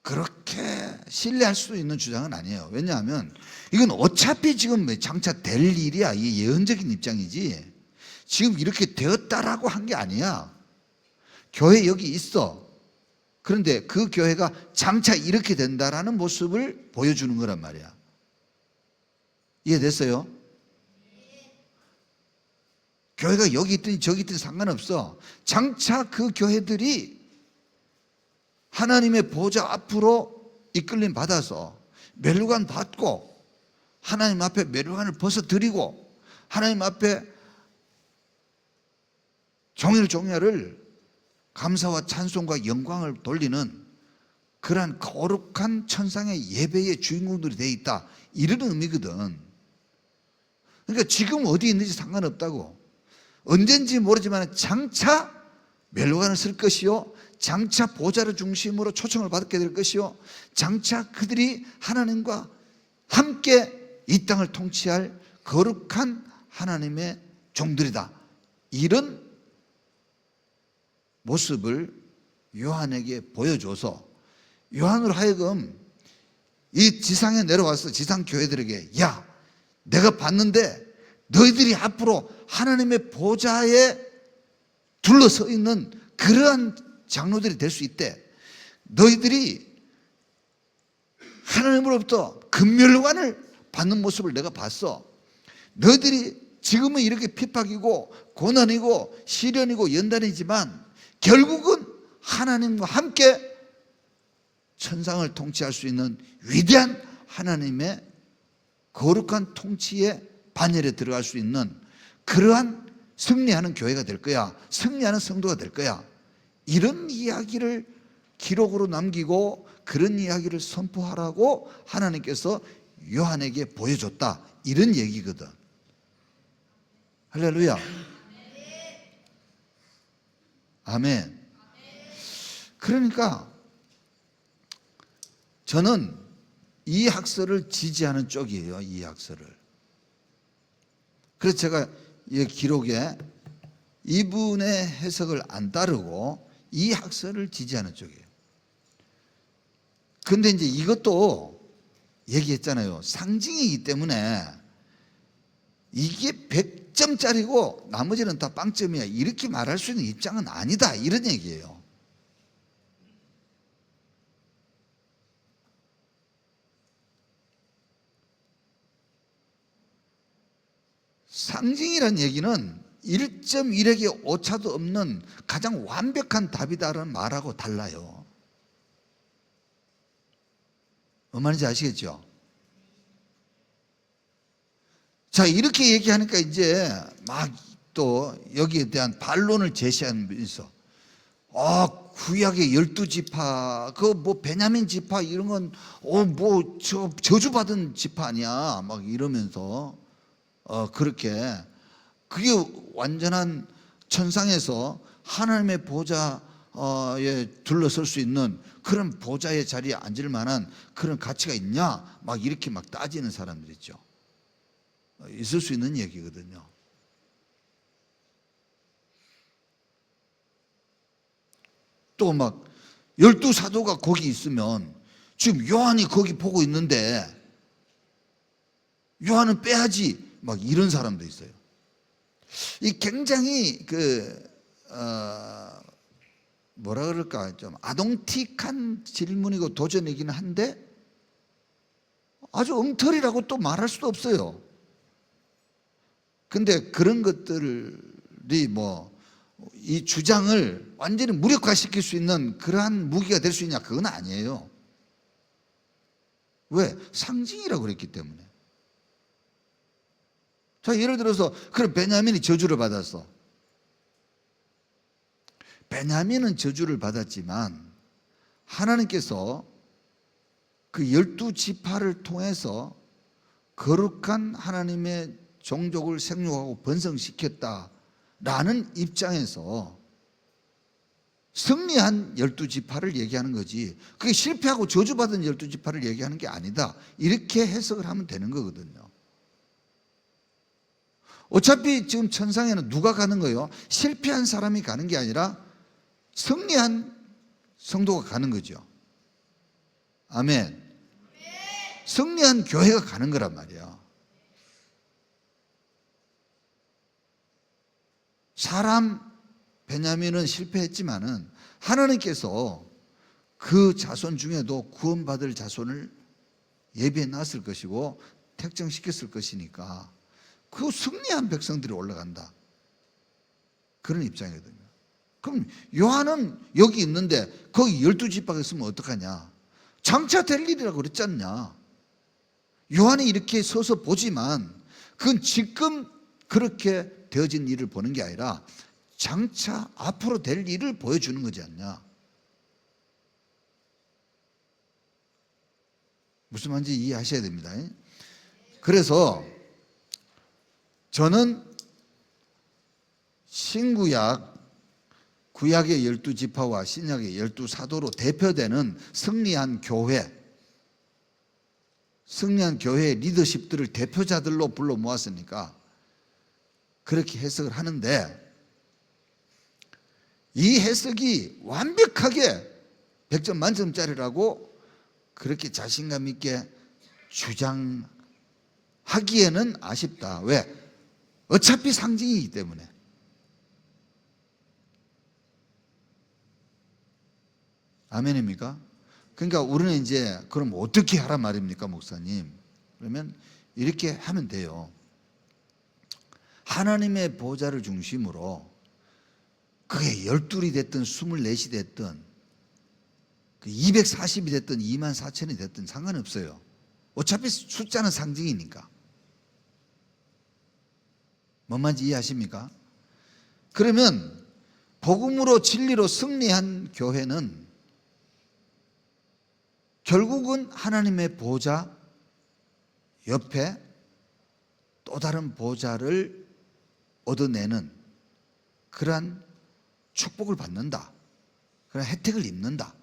그렇게 신뢰할 수 있는 주장은 아니에요. 왜냐하면 이건 어차피 지금 장차 될 일이야. 이게 예언적인 입장이지 지금 이렇게 되었다라고 한 게 아니야. 교회 여기 있어. 그런데 그 교회가 장차 이렇게 된다라는 모습을 보여주는 거란 말이야. 이해됐어요? 교회가 여기 있든 저기 있든 상관없어. 장차 그 교회들이 하나님의 보좌 앞으로 이끌림 받아서 멸류관 받고 하나님 앞에 멸류관을 벗어드리고 하나님 앞에 종일종야를 감사와 찬송과 영광을 돌리는 그러한 거룩한 천상의 예배의 주인공들이 되어 있다, 이런 의미거든. 그러니까 지금 어디 있는지 상관없다고. 언젠지 모르지만 장차 멸류관을 쓸 것이요, 장차 보좌를 중심으로 초청을 받게 될 것이요, 장차 그들이 하나님과 함께 이 땅을 통치할 거룩한 하나님의 종들이다, 이런 모습을 요한에게 보여줘서 요한으로 하여금 이 지상에 내려와서 지상 교회들에게 내가 봤는데 너희들이 앞으로 하나님의 보좌에 둘러서 있는 그러한 장로들이 될 수 있대. 너희들이 하나님으로부터 금멸관을 받는 모습을 내가 봤어. 너희들이 지금은 이렇게 핍박이고 고난이고 시련이고 연단이지만 결국은 하나님과 함께 천상을 통치할 수 있는 위대한 하나님의 거룩한 통치의 반열에 들어갈 수 있는 그러한 승리하는 교회가 될 거야, 승리하는 성도가 될 거야, 이런 이야기를 기록으로 남기고 그런 이야기를 선포하라고 하나님께서 요한에게 보여줬다, 이런 얘기거든. 할렐루야. 아멘. 그러니까 저는 이 학설을 지지하는 쪽이에요. 이 학설을. 그래서 제가 이 기록에 이분의 해석을 안 따르고 이 학설을 지지하는 쪽이에요. 근데 이제 이것도 얘기했잖아요. 상징이기 때문에 이게 100점짜리고 나머지는 다 빵점이야, 이렇게 말할 수 있는 입장은 아니다, 이런 얘기예요. 상징이란 얘기는 1.1핵의 오차도 없는 가장 완벽한 답이다라는 말하고 달라요. 뭔 말인지 아시겠죠? 자, 이렇게 얘기하니까 이제 막 또 여기에 대한 반론을 제시하는 분이 있어. 구약의 12지파, 그 뭐 베냐민 지파 이런 건 저주받은 지파 아니야, 막 이러면서 그렇게 그게 완전한 천상에서 하나님의 보좌에 둘러설 수 있는 그런 보좌의 자리에 앉을 만한 그런 가치가 있냐, 막 이렇게 막 따지는 사람들 있죠. 있을 수 있는 얘기거든요. 또 막 12사도가 거기 있으면 지금 요한이 거기 보고 있는데 요한은 빼야지. 막 이런 사람도 있어요. 이 굉장히 뭐라 그럴까, 좀 아동틱한 질문이고 도전이기는 한데 아주 엉터리라고 또 말할 수도 없어요. 근데 그런 것들이 이 주장을 완전히 무력화시킬 수 있는 그러한 무기가 될 수 있냐? 그건 아니에요. 왜? 상징이라고 그랬기 때문에. 자, 예를 들어서 그럼 베냐민이 저주를 받았어. 베냐민은 저주를 받았지만 하나님께서 그 12지파를 통해서 거룩한 하나님의 종족을 생육하고 번성시켰다라는 입장에서 승리한 12지파를 얘기하는 거지, 그게 실패하고 저주받은 12지파를 얘기하는 게 아니다, 이렇게 해석을 하면 되는 거거든요. 어차피 지금 천상에는 누가 가는 거예요? 실패한 사람이 가는 게 아니라 승리한 성도가 가는 거죠. 아멘. 승리한 교회가 가는 거란 말이야. 사람 베냐민은 실패했지만은 하나님께서 그 자손 중에도 구원받을 자손을 예비해 놨을 것이고 택정시켰을 것이니까 그 승리한 백성들이 올라간다, 그런 입장이거든요. 그럼 요한은 여기 있는데 거기 12지파가 있으면 어떡하냐? 장차 될 일이라고 그랬지 않냐? 요한이 이렇게 서서 보지만 그건 지금 그렇게 되어진 일을 보는 게 아니라 장차 앞으로 될 일을 보여주는 거지 않냐? 무슨 말인지 이해하셔야 됩니다. 그래서 저는 신구약, 구약의 12지파와 신약의 12사도로 대표되는 승리한 교회, 승리한 교회의 리더십들을 대표자들로 불러 모았으니까 그렇게 해석을 하는데, 이 해석이 완벽하게 100점 만점짜리라고 그렇게 자신감 있게 주장하기에는 아쉽다. 왜? 어차피 상징이기 때문에. 아멘입니까? 그러니까 우리는 이제 그럼 어떻게 하란 말입니까, 목사님? 그러면 이렇게 하면 돼요. 하나님의 보좌를 중심으로 그게 12이 됐든 24이 됐든 240이 됐든 24,000이 됐든 상관없어요. 어차피 숫자는 상징이니까. 뭔 말인지 이해하십니까? 그러면 복음으로 진리로 승리한 교회는 결국은 하나님의 보좌 옆에 또 다른 보좌를 얻어내는 그러한 축복을 받는다, 그런 혜택을 입는다.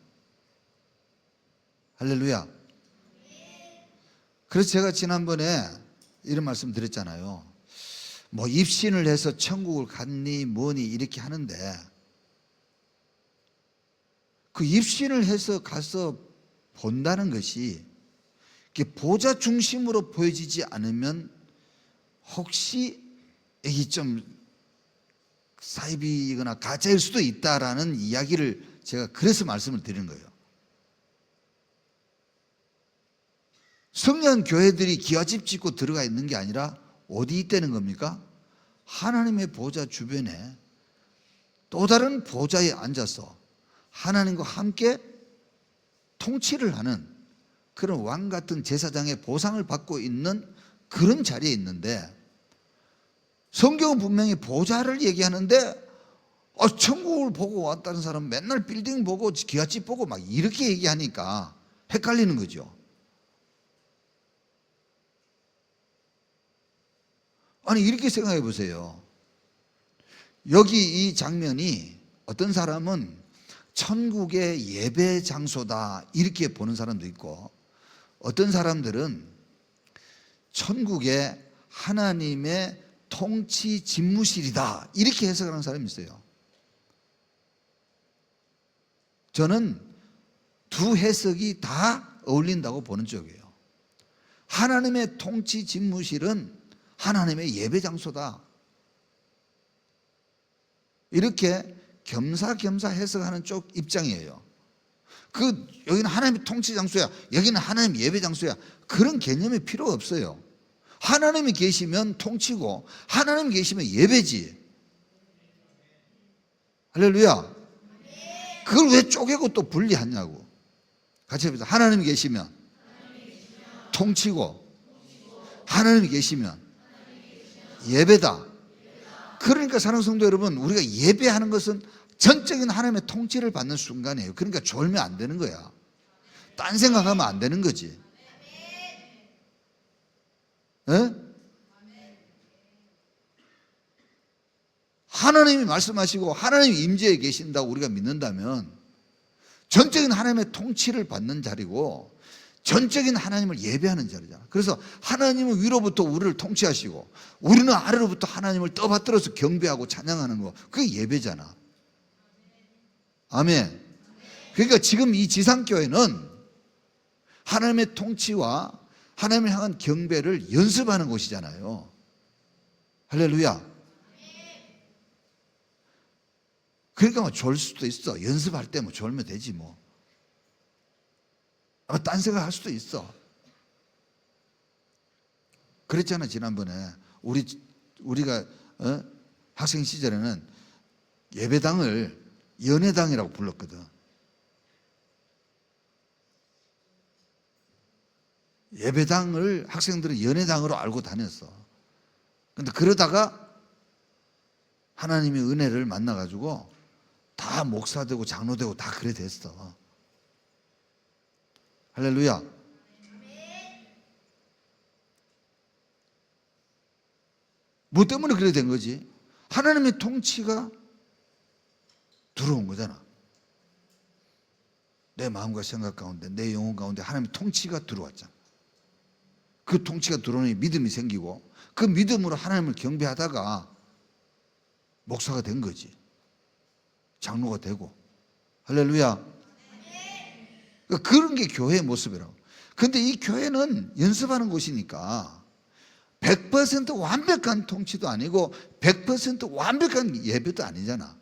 할렐루야. 그래서 제가 지난번에 이런 말씀 드렸잖아요. 뭐 입신을 해서 천국을 갔니 뭐니 이렇게 하는데, 그 입신을 해서 가서 본다는 것이 보좌 중심으로 보여지지 않으면 혹시 이게 좀 사이비거나 가짜일 수도 있다라는 이야기를 제가 그래서 말씀을 드리는 거예요. 성령 교회들이 기와집 짓고 들어가 있는 게 아니라 어디 있다는 겁니까? 하나님의 보좌 주변에 또 다른 보좌에 앉아서 하나님과 함께 통치를 하는 그런 왕 같은 제사장의 보상을 받고 있는 그런 자리에 있는데, 성경은 분명히 보좌를 얘기하는데 천국을 보고 왔다는 사람 맨날 빌딩 보고 기와집 보고 막 이렇게 얘기하니까 헷갈리는 거죠. 아니 이렇게 생각해 보세요. 여기 이 장면이 어떤 사람은 천국의 예배 장소다 이렇게 보는 사람도 있고, 어떤 사람들은 천국의 하나님의 통치 집무실이다 이렇게 해석하는 사람이 있어요. 저는 두 해석이 다 어울린다고 보는 쪽이에요. 하나님의 통치 집무실은 하나님의 예배 장소다. 이렇게 겸사겸사 해석하는 쪽 입장이에요. 여기는 하나님의 통치 장소야, 여기는 하나님 예배 장소야, 그런 개념이 필요 없어요. 하나님이 계시면 통치고 하나님이 계시면 예배지. 할렐루야. 그걸 왜 쪼개고 또 분리하냐고. 같이 해보자. 하나님이 계시면 통치고 하나님이 계시면 예배다. 그러니까 사랑하는 성도 여러분, 우리가 예배하는 것은 전적인 하나님의 통치를 받는 순간이에요. 그러니까 졸면 안 되는 거야. 딴 생각하면 안 되는 거지. 에? 하나님이 말씀하시고 하나님이 임재해 계신다고 우리가 믿는다면 전적인 하나님의 통치를 받는 자리고 전적인 하나님을 예배하는 자리잖아. 그래서 하나님은 위로부터 우리를 통치하시고 우리는 아래로부터 하나님을 떠받들어서 경배하고 찬양하는 거, 그게 예배잖아. 아멘. 그러니까 지금 이 지상교회는 하나님의 통치와 하나님을 향한 경배를 연습하는 곳이잖아요. 할렐루야. 그러니까 뭐 졸 수도 있어. 연습할 때 뭐 졸면 되지 뭐. 아마 딴 생각 할 수도 있어. 그랬잖아. 지난번에 우리가 학생 시절에는 예배당을 연회당이라고 불렀거든. 예배당을 학생들은 연회당으로 알고 다녔어. 근데 그러다가 하나님의 은혜를 만나가지고 다 목사 되고 장로 되고 다 그래 됐어. 할렐루야. 뭐 때문에 그래 된 거지? 하나님의 통치가 들어온 거잖아. 내 마음과 생각 가운데, 내 영혼 가운데 하나님의 통치가 들어왔잖아. 그 통치가 들어오니 믿음이 생기고 그 믿음으로 하나님을 경배하다가 목사가 된 거지. 장로가 되고. 할렐루야. 그러니까 그런 게 교회의 모습이라고. 근데 이 교회는 연습하는 곳이니까 100% 완벽한 통치도 아니고 100% 완벽한 예배도 아니잖아.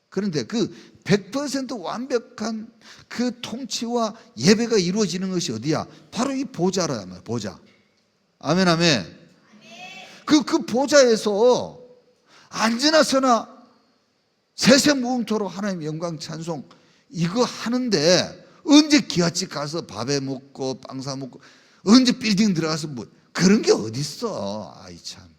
그런데 그 100% 완벽한 그 통치와 예배가 이루어지는 것이 어디야? 바로 이 보좌라 말이야. 보좌. 아멘, 아멘. 그 보좌에서 앉으나 서나 세세무음토로 하나님 영광 찬송 이거 하는데 언제 기아집 가서 밥에 먹고 빵 사 먹고 언제 빌딩 들어가서 뭐 그런 게 어딨어. 아이 참.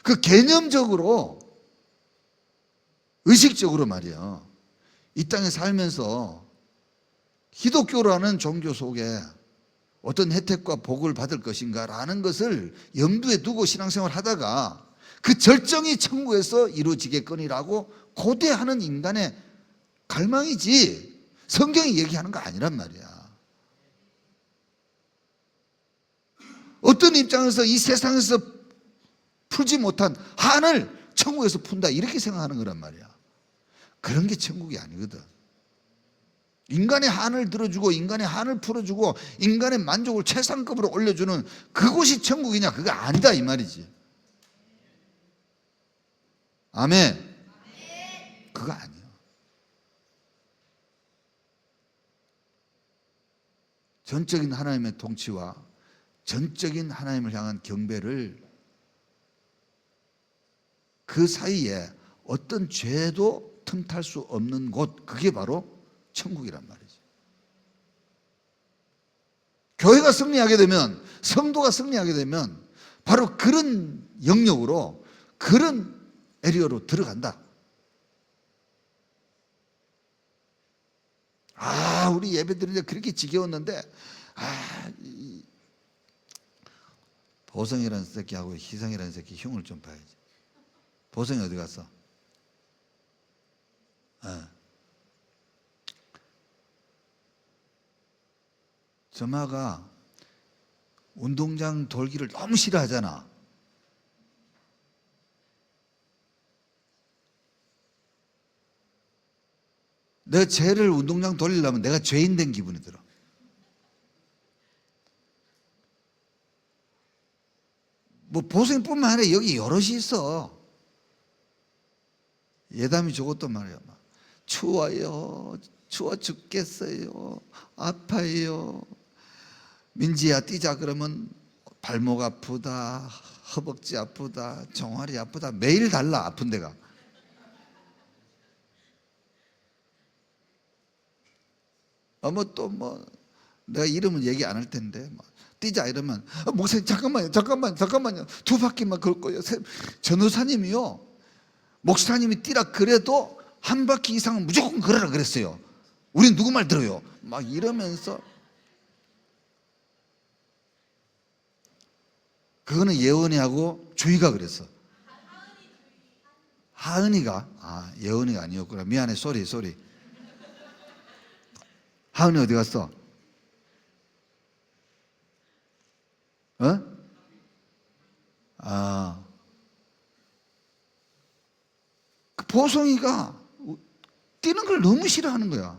그 개념적으로 의식적으로 말이야. 이 땅에 살면서 기독교라는 종교 속에 어떤 혜택과 복을 받을 것인가 라는 것을 염두에 두고 신앙생활 하다가 그 절정이 천국에서 이루어지겠거니라고 고대하는 인간의 갈망이지 성경이 얘기하는 거 아니란 말이야. 어떤 입장에서 이 세상에서 풀지 못한 한을 천국에서 푼다 이렇게 생각하는 거란 말이야. 그런 게 천국이 아니거든. 인간의 한을 들어주고 인간의 한을 풀어주고 인간의 만족을 최상급으로 올려주는 그곳이 천국이냐? 그거 아니다 이 말이지. 아멘. 그거 아니야. 전적인 하나님의 통치와 전적인 하나님을 향한 경배를 그 사이에 어떤 죄도 틈탈 수 없는 곳, 그게 바로 천국이란 말이지. 교회가 승리하게 되면, 성도가 승리하게 되면 바로 그런 영역으로, 그런 에리어로 들어간다. 아, 우리 예배 드리는데 그렇게 지겨웠는데, 보성이라는 새끼하고 희성이라는 새끼 흉을 좀 봐야지. 보성이 어디 갔어? 점아가 운동장 돌기를 너무 싫어하잖아. 내가 쟤를 운동장 돌리려면 내가 죄인 된 기분이 들어. 뭐 보성이뿐만 아니라 여기 여럿이 있어. 예담이 저것도 말이야. 막 추워요. 추워 죽겠어요. 아파요. 민지야 뛰자 그러면 발목 아프다, 허벅지 아프다, 종아리 아프다. 매일 달라 아픈 데가. 또 뭐 내가 이름은 얘기 안 할 텐데 뭐 뛰자 이러면 목사님 잠깐만요. 두 바퀴만 걸 거예요. 전도사님이요. 목사님이 뛰라 그래도 한 바퀴 이상은 무조건 걸으라 그랬어요. 우린 누구 말 들어요? 막 이러면서. 그거는 예언이하고 주희가 그랬어. 하은이가 예언이가 아니었구나. 미안해. 쏘리. 하은이 어디 갔어? 그 보성이가 뛰는 걸 너무 싫어하는 거야.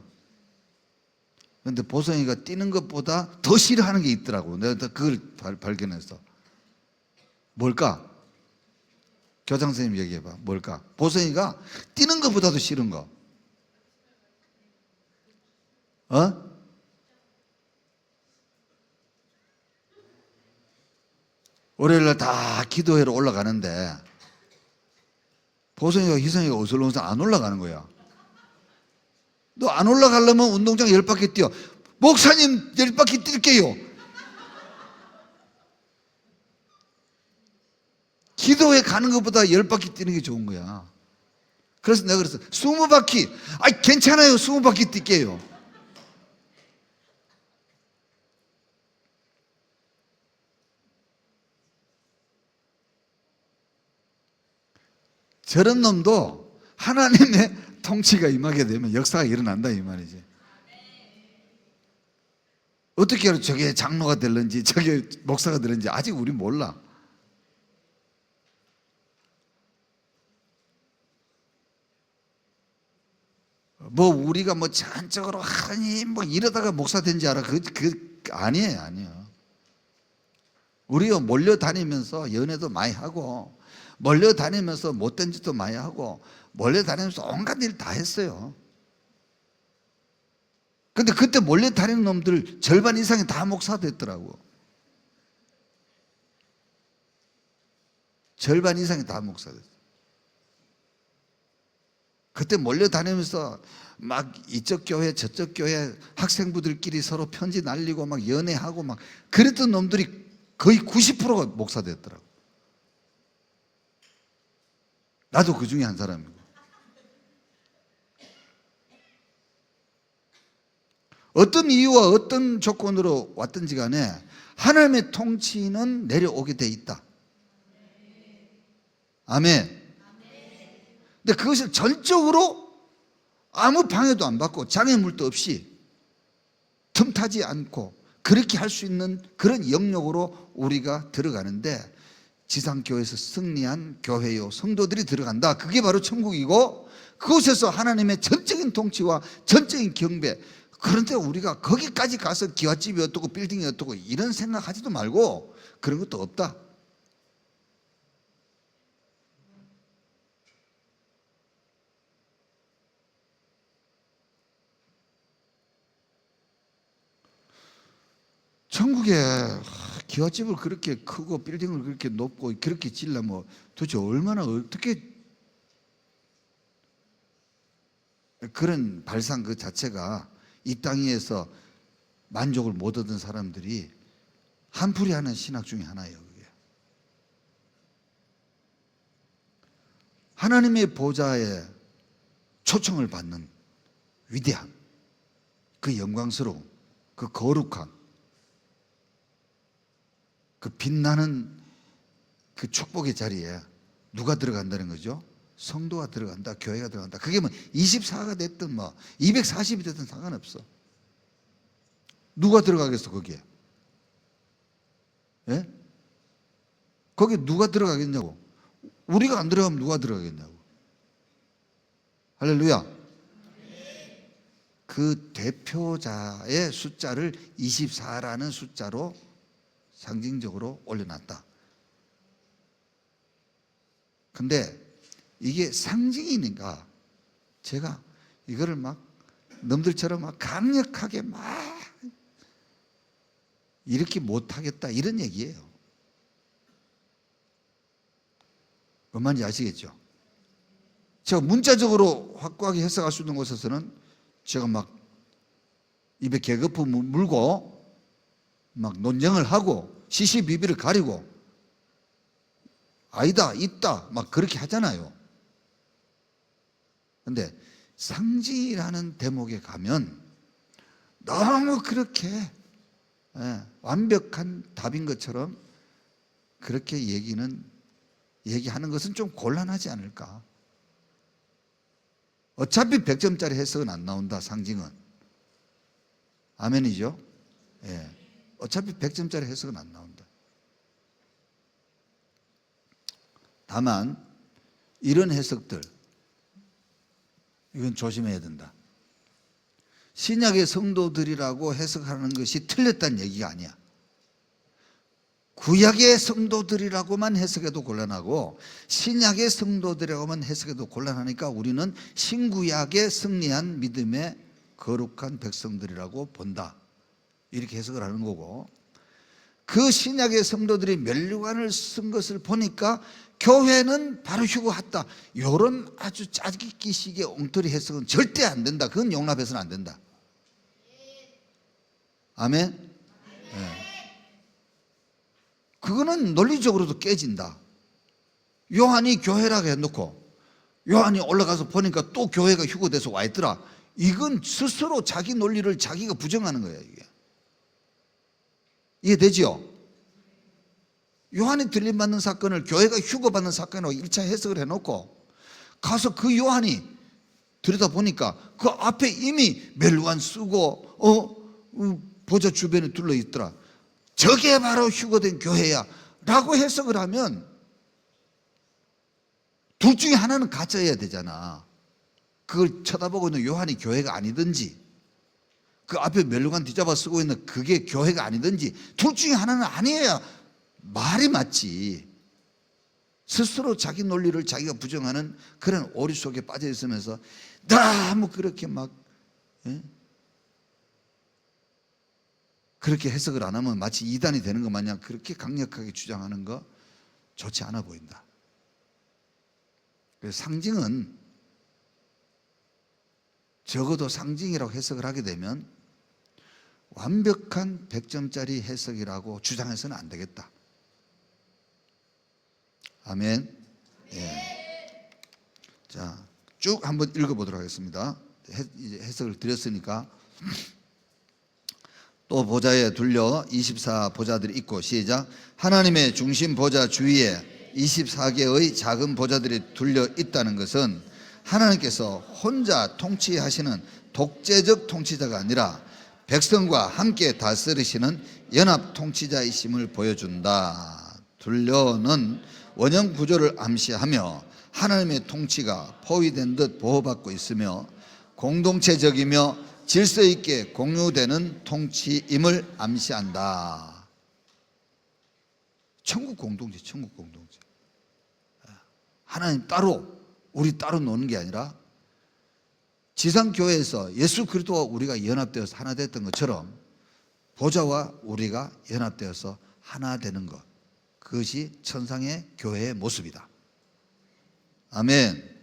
그런데 보성이가 뛰는 것보다 더 싫어하는 게 있더라고. 내가 그걸 발견했어. 뭘까? 교장 선생님 얘기해봐. 뭘까? 보성이가 뛰는 것보다도 싫은 거. 월요일날 다 기도회로 올라가는데 보성이가 희성이가 어슬렁어슬 안 올라가는 거야. 너 안 올라가려면 운동장 10바퀴 뛰어. 목사님 10바퀴 뛸게요. 기도회 가는 것보다 10바퀴 뛰는 게 좋은 거야. 그래서 내가 그랬어. 20바퀴. 괜찮아요. 20바퀴 뛸게요. 저런 놈도 하나님의 통치가 임하게 되면 역사가 일어난다 이 말이지. 어떻게 알아? 저게 장로가 될는지 저게 목사가 될는지 아직 우리 몰라. 뭐 우리가 뭐 전적으로 하나님 뭐 이러다가 목사 된지 알아? 아니에요. 우리가 몰려다니면서 연애도 많이 하고 몰려다니면서 못된 짓도 많이 하고 몰려다니면서 온갖 일 다 했어요. 근데 그때 몰려다니는 놈들 절반 이상이 다 목사 됐더라고. 절반 이상이 다 목사 됐어. 그때 몰려다니면서 막 이쪽 교회 저쪽 교회 학생부들끼리 서로 편지 날리고 막 연애하고 막 그랬던 놈들이 거의 90%가 목사 됐더라고. 나도 그 중에 한 사람이고. 어떤 이유와 어떤 조건으로 왔든지 간에 하나님의 통치는 내려오게 돼 있다. 아멘. 근데 그것을 전적으로 아무 방해도 안 받고 장애물도 없이 틈타지 않고 그렇게 할 수 있는 그런 영역으로 우리가 들어가는데 지상교회에서 승리한 교회요 성도들이 들어간다. 그게 바로 천국이고 그곳에서 하나님의 전적인 통치와 전적인 경배. 그런데 우리가 거기까지 가서 기와집이 어떻고 빌딩이 어떻고 이런 생각하지도 말고 그런 것도 없다. 천국에 기와집을 그렇게 크고 빌딩을 그렇게 높고 그렇게 지으려면 도대체 얼마나 어떻게 그런 발상 그 자체가 이 땅 위에서 만족을 못 얻은 사람들이 한풀이 하는 신학 중에 하나예요. 그게. 하나님의 보좌에 초청을 받는 위대함, 그 영광스러움, 그 거룩함, 그 빛나는 그 축복의 자리에 누가 들어간다는 거죠? 성도가 들어간다, 교회가 들어간다. 그게 뭐 24가 됐든 뭐 240이 됐든 상관없어. 누가 들어가겠어 거기에? 예? 거기 누가 들어가겠냐고? 우리가 안 들어가면 누가 들어가겠냐고? 할렐루야. 그 대표자의 숫자를 24라는 숫자로 상징적으로 올려놨다. 근데 이게 상징이니까 제가 이거를 막 놈들처럼 막 강력하게 막 이렇게 못하겠다 이런 얘기예요. 뭔 말인지 아시겠죠? 제가 문자적으로 확고하게 해석할 수 있는 곳에서는 제가 막 입에 개거품 물고 막 논쟁을 하고 시시비비를 가리고 아니다 있다 막 그렇게 하잖아요. 근데 상징이라는 대목에 가면 너무 그렇게 완벽한 답인 것처럼 그렇게 얘기하는 것은 좀 곤란하지 않을까. 어차피 100점짜리 해석은 안 나온다. 상징은 아멘이죠. 예. 어차피 100점짜리 해석은 안 나온다. 다만 이런 해석들 이건 조심해야 된다. 신약의 성도들이라고 해석하는 것이 틀렸다는 얘기가 아니야. 구약의 성도들이라고만 해석해도 곤란하고 신약의 성도들이라고만 해석해도 곤란하니까 우리는 신구약에 승리한 믿음의 거룩한 백성들이라고 본다. 이렇게 해석을 하는 거고, 그 신약의 성도들이 면류관을 쓴 것을 보니까 교회는 바로 휴거했다. 이런 아주 짜깁기식의 엉터리 해석은 절대 안 된다. 그건 용납해서는 안 된다. 아멘? 네. 그거는 논리적으로도 깨진다. 요한이 교회라고 해놓고 요한이 올라가서 보니까 또 교회가 휴거돼서 와 있더라. 이건 스스로 자기 논리를 자기가 부정하는 거예요. 이게 이해되지요? 요한이 들림받는 사건을 교회가 휴거받는 사건으로 1차 해석을 해놓고 가서 그 요한이 들여다보니까 그 앞에 이미 멜루안 쓰고 보좌 주변에 둘러있더라. 저게 바로 휴거된 교회야 라고 해석을 하면 둘 중에 하나는 가짜여야 되잖아. 그걸 쳐다보고 있는 요한이 교회가 아니든지 그 앞에 멜루관 뒤잡아 쓰고 있는 그게 교회가 아니든지 둘 중에 하나는 아니어야 말이 맞지. 스스로 자기 논리를 자기가 부정하는 그런 오리 속에 빠져 있으면서 너무 그렇게 막 그렇게 해석을 안 하면 마치 이단이 되는 것 마냥 그렇게 강력하게 주장하는 거 좋지 않아 보인다. 그래서 상징은 적어도 상징이라고 해석을 하게 되면 완벽한 100점짜리 해석이라고 주장해서는 안 되겠다. 아멘. 예. 자, 쭉 한번 읽어보도록 하겠습니다. 이제 해석을 드렸으니까 또 보좌에 둘려 24 보좌들이 있고 시작. 하나님의 중심 보좌 주위에 24개의 작은 보좌들이 둘려 있다는 것은 하나님께서 혼자 통치하시는 독재적 통치자가 아니라 백성과 함께 다스리시는 연합 통치자이심을 보여준다. 둘려는 원형 구조를 암시하며 하나님의 통치가 포위된 듯 보호받고 있으며 공동체적이며 질서 있게 공유되는 통치임을 암시한다. 천국 공동체, 천국 공동체. 하나님 따로, 우리 따로 노는 게 아니라 지상교회에서 예수 그리스도와 우리가 연합되어서 하나 됐던 것처럼 보좌와 우리가 연합되어서 하나 되는 것, 그것이 천상의 교회의 모습이다. 아멘.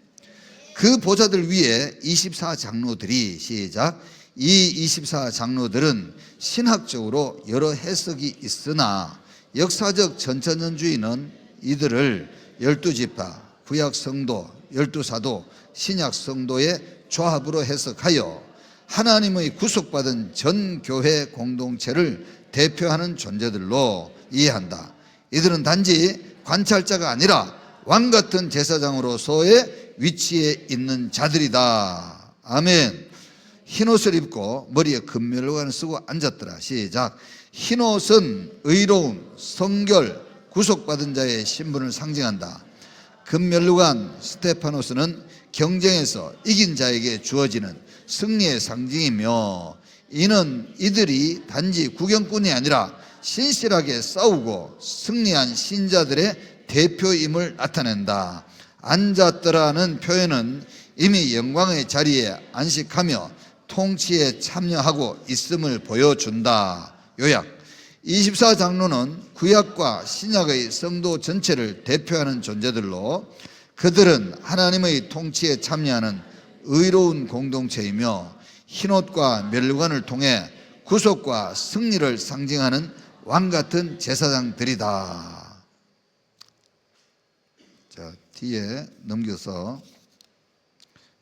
그 보좌들 위에 24 장로들이 시작. 이 24 장로들은 신학적으로 여러 해석이 있으나 역사적 전천전주의는 이들을 12지파, 구약 성도, 12사도, 신약 성도의 조합으로 해석하여 하나님의 구속받은 전 교회 공동체를 대표하는 존재들로 이해한다. 이들은 단지 관찰자가 아니라 왕 같은 제사장으로서의 위치에 있는 자들이다. 아멘. 흰옷을 입고 머리에 금면류관을 쓰고 앉았더라. 시작. 흰옷은 의로움, 성결, 구속받은 자의 신분을 상징한다. 금면류관 스테파노스는 경쟁에서 이긴 자에게 주어지는 승리의 상징이며, 이는 이들이 단지 구경꾼이 아니라 신실하게 싸우고 승리한 신자들의 대표임을 나타낸다. 앉았더라는 표현은 이미 영광의 자리에 안식하며 통치에 참여하고 있음을 보여준다. 요약: 24장로는 구약과 신약의 성도 전체를 대표하는 존재들로, 그들은 하나님의 통치에 참여하는 의로운 공동체이며 흰옷과 멸관을 통해 구속과 승리를 상징하는 왕같은 제사장들이다. 자, 뒤에 넘겨서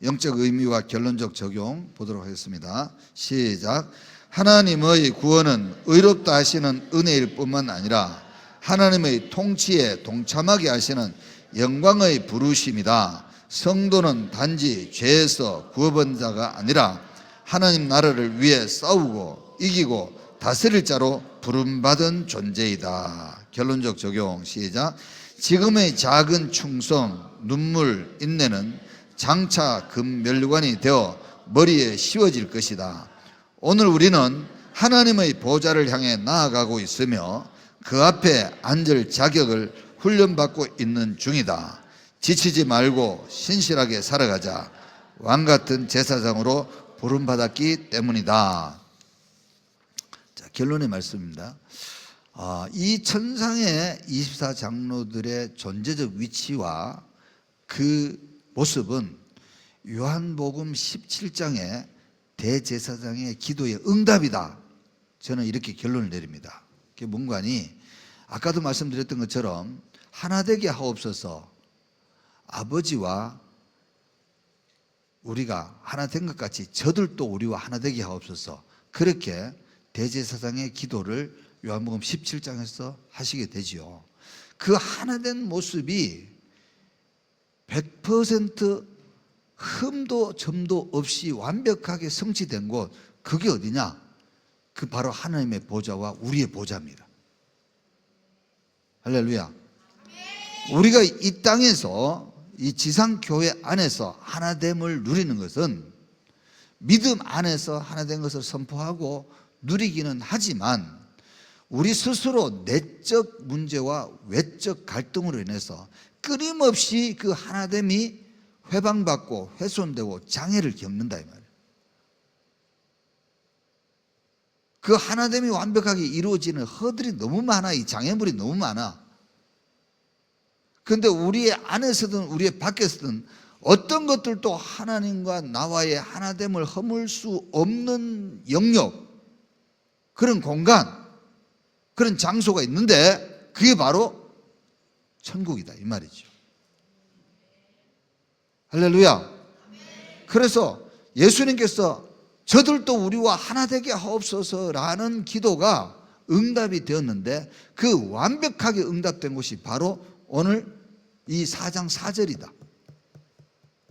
영적 의미와 결론적 적용 보도록 하겠습니다. 시작. 하나님의 구원은 의롭다 하시는 은혜일 뿐만 아니라 하나님의 통치에 동참하게 하시는 영광의 부르심이다. 성도는 단지 죄에서 구원받은 자가 아니라 하나님 나라를 위해 싸우고 이기고 다스릴 자로 부름받은 존재이다. 결론적 적용. 시작. 지금의 작은 충성, 눈물, 인내는 장차 금멸관이 되어 머리에 씌워질 것이다. 오늘 우리는 하나님의 보좌를 향해 나아가고 있으며 그 앞에 앉을 자격을 훈련받고 있는 중이다. 지치지 말고 신실하게 살아가자. 왕같은 제사장으로 부름받았기 때문이다. 자, 결론의 말씀입니다. 이 천상의 24장로들의 존재적 위치와 그 모습은 요한복음 17장의 대제사장의 기도의 응답이다. 저는 이렇게 결론을 내립니다. 그게 뭔가니, 아까도 말씀드렸던 것처럼 하나되게 하옵소서, 아버지와 우리가 하나 된 것 같이 저들도 우리와 하나 되게 하옵소서, 그렇게 대제사장의 기도를 요한복음 17장에서 하시게 되지요. 그 하나 된 모습이 100% 흠도 점도 없이 완벽하게 성취된 곳, 그게 어디냐? 그 바로 하나님의 보좌와 우리의 보좌입니다. 할렐루야. 우리가 이 땅에서, 이 지상교회 안에서 하나됨을 누리는 것은 믿음 안에서 하나된 것을 선포하고 누리기는 하지만, 우리 스스로 내적 문제와 외적 갈등으로 인해서 끊임없이 그 하나됨이 회방받고 훼손되고 장애를 겪는다 이 말이에요. 그 하나됨이 완벽하게 이루어지는 허들이 너무 많아. 이 장애물이 너무 많아. 그런데 우리의 안에서든 우리의 밖에서든 어떤 것들도 하나님과 나와의 하나됨을 허물 수 없는 영역, 그런 공간, 그런 장소가 있는데 그게 바로 천국이다 이 말이죠. 할렐루야. 그래서 예수님께서 저들도 우리와 하나 되게 하옵소서라는 기도가 응답이 되었는데, 그 완벽하게 응답된 것이 바로 오늘 이 4장 4절이다.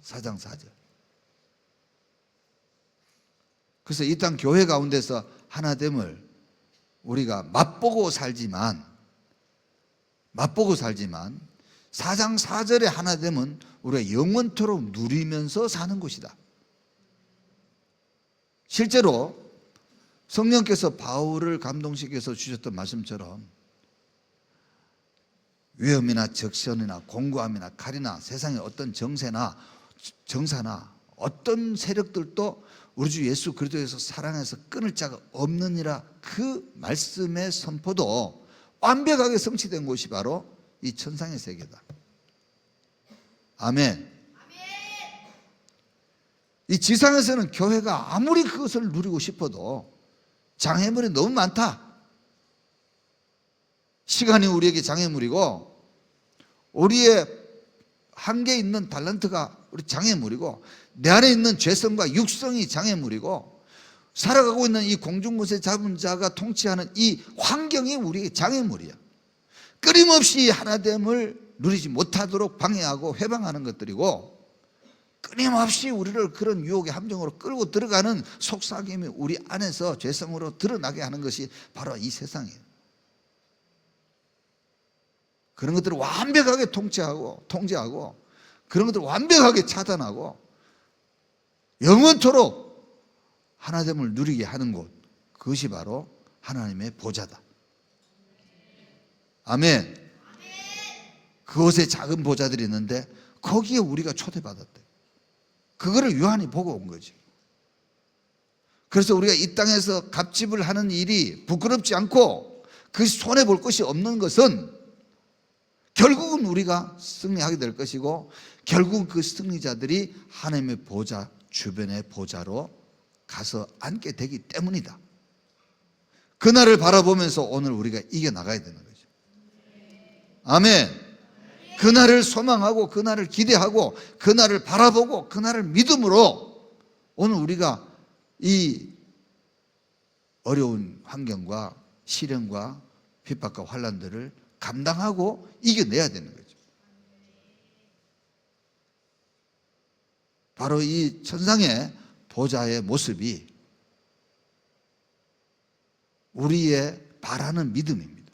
4장 4절. 그래서 이 땅 교회 가운데서 하나됨을 우리가 맛보고 살지만 4장 4절의 하나됨은 우리가 영원토록 누리면서 사는 것이다. 실제로 성령께서 바울을 감동시켜서 주셨던 말씀처럼 위험이나 적선이나 공고함이나 칼이나 세상의 어떤 정사나 어떤 세력들도 우리 주 예수 그리스도에서 사랑해서 끊을 자가 없느니라, 그 말씀의 선포도 완벽하게 성취된 곳이 바로 이 천상의 세계다. 아멘. 이 지상에서는 교회가 아무리 그것을 누리고 싶어도 장애물이 너무 많다. 시간이 우리에게 장애물이고, 우리의 한계 있는 달란트가 우리 장애물이고, 내 안에 있는 죄성과 육성이 장애물이고, 살아가고 있는 이 공중권세 잡은 자가 통치하는 이 환경이 우리에게 장애물이야. 끊임없이 하나됨을 누리지 못하도록 방해하고 회방하는 것들이고, 끊임없이 우리를 그런 유혹의 함정으로 끌고 들어가는 속삭임이 우리 안에서 죄성으로 드러나게 하는 것이 바로 이 세상이에요. 그런 것들을 완벽하게 통제하고 그런 것들을 완벽하게 차단하고 영원토록 하나됨을 누리게 하는 곳, 그것이 바로 하나님의 보좌다. 아멘. 그곳에 작은 보좌들이 있는데 거기에 우리가 초대받았대. 그거를 요한이 보고 온 거지. 그래서 우리가 이 땅에서 갑집을 하는 일이 부끄럽지 않고 그 손해볼 것이 없는 것은 결국은 우리가 승리하게 될 것이고, 결국 그 승리자들이 하나님의 보좌 주변의 보좌로 가서 앉게 되기 때문이다. 그날을 바라보면서 오늘 우리가 이겨나가야 되는 거죠. 아멘. 그날을 소망하고 그날을 기대하고 그날을 바라보고 그날을 믿음으로 오늘 우리가 이 어려운 환경과 시련과 핍박과 환난들을 감당하고 이겨내야 되는 거죠. 바로 이 천상의 보좌의 모습이 우리의 바라는 믿음입니다.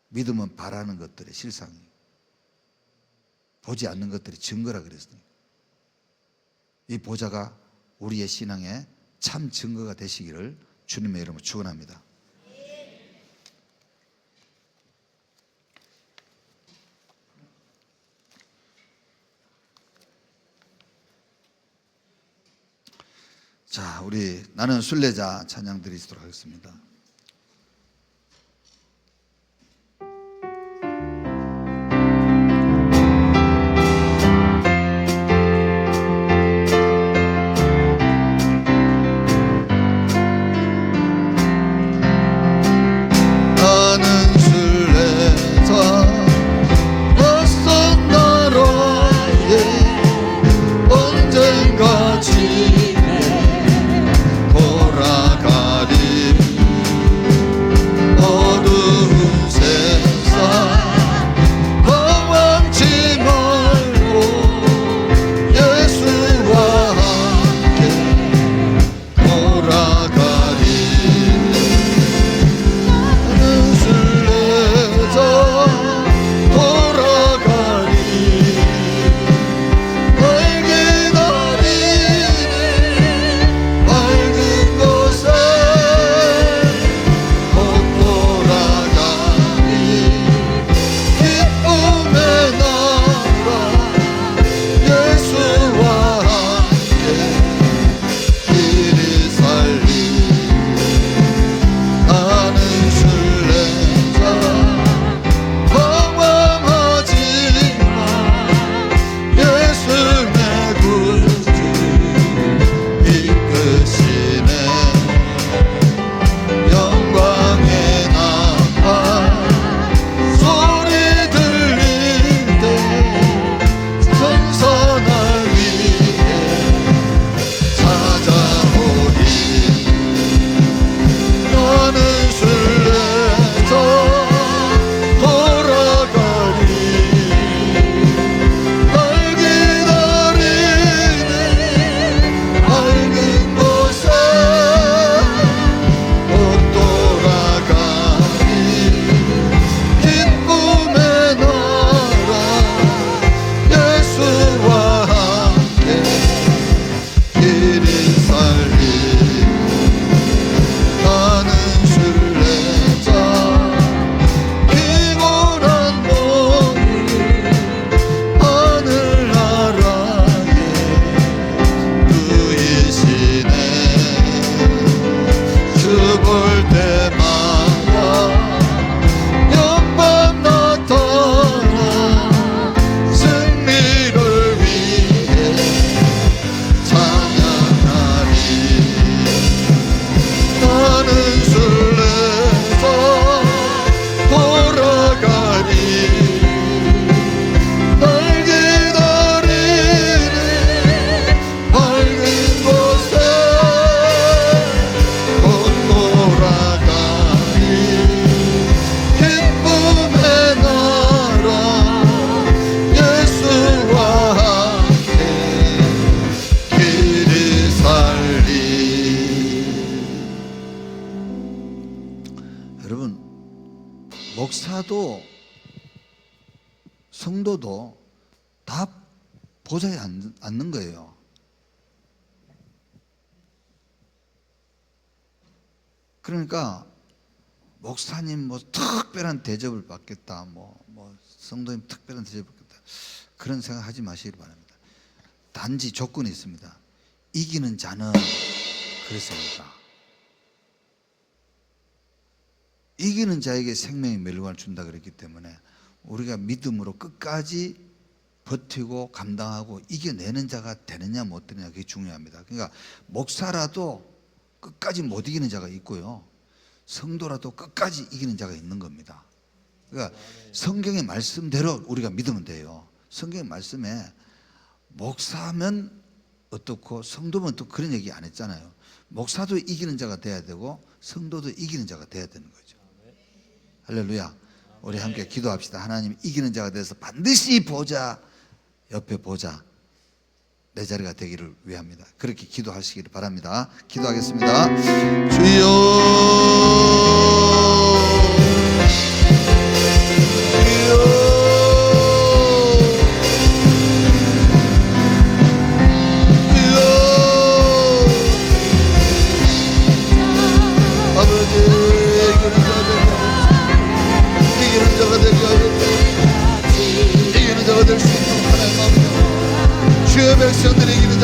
믿음은 바라는 것들의 실상이에요. 보지 않는 것들이 증거라 그랬으니까. 이 보좌가 우리의 신앙의 참 증거가 되시기를 주님의 이름으로 축원합니다. 자, 우리 나는 순례자 찬양 드리도록 하겠습니다. 나는 순례자 낯선 나라에 언젠가 집에 돌아가리. 어두운 세상 도망치 말고 예수와 함께 돌아가리. 나는 순례자 돌아가리. 날 기다리는 밝은 곳에 곧 돌아가리. 기쁨의 나라 예수와 함께 길이 살리. 나는 순례자 방황하지만 예수 내 구주 이끄시네. 영광의 나팔 소리 들릴 때 천사 날 위해 찾아오리. 나는 순례자 돌아가리. 날 기다리는 밝은 곳에 곧 돌아가리. 기쁨의 나라 예수와 함께 길이 살리. 나는 순례자 피곤한 몸을 하늘나라에 누이시네. 주 볼 때마다 영광 나타나 승리를 위해 찬양하리. 나는 순례자 돌아가리. 날 기다리는 밝은 곳에 곧 돌아가리. 기쁨의 나라 예수와 함께 길이 살리. 여러분, 목사도 성도도 다 보좌에 앉는 거예요. 그러니까 목사님 뭐 특별한 대접을 받겠다, 뭐 성도님 특별한 대접을 받겠다, 그런 생각하지 마시기 바랍니다. 단지 조건이 있습니다. 이기는 자는 그렇습니다. 이기는 자에게 생명의 멸관을 준다 그랬기 때문에 우리가 믿음으로 끝까지 버티고 감당하고 이겨내는 자가 되느냐 못 되느냐, 그게 중요합니다. 그러니까 목사라도 끝까지 못 이기는 자가 있고요, 성도라도 끝까지 이기는 자가 있는 겁니다. 그러니까 성경의 말씀대로 우리가 믿으면 돼요. 성경의 말씀에 목사면 어떻고 성도면 또 그런 얘기 안 했잖아요. 목사도 이기는 자가 돼야 되고 성도도 이기는 자가 돼야 되는 거죠. 할렐루야. 우리 함께 기도합시다. 하나님, 이기는 자가 돼서 반드시 보좌 옆에 보좌 내 자리가 되기를 위합니다. 그렇게 기도하시기를 바랍니다. 기도하겠습니다. 주여, 주의 백성들이 이기는 자가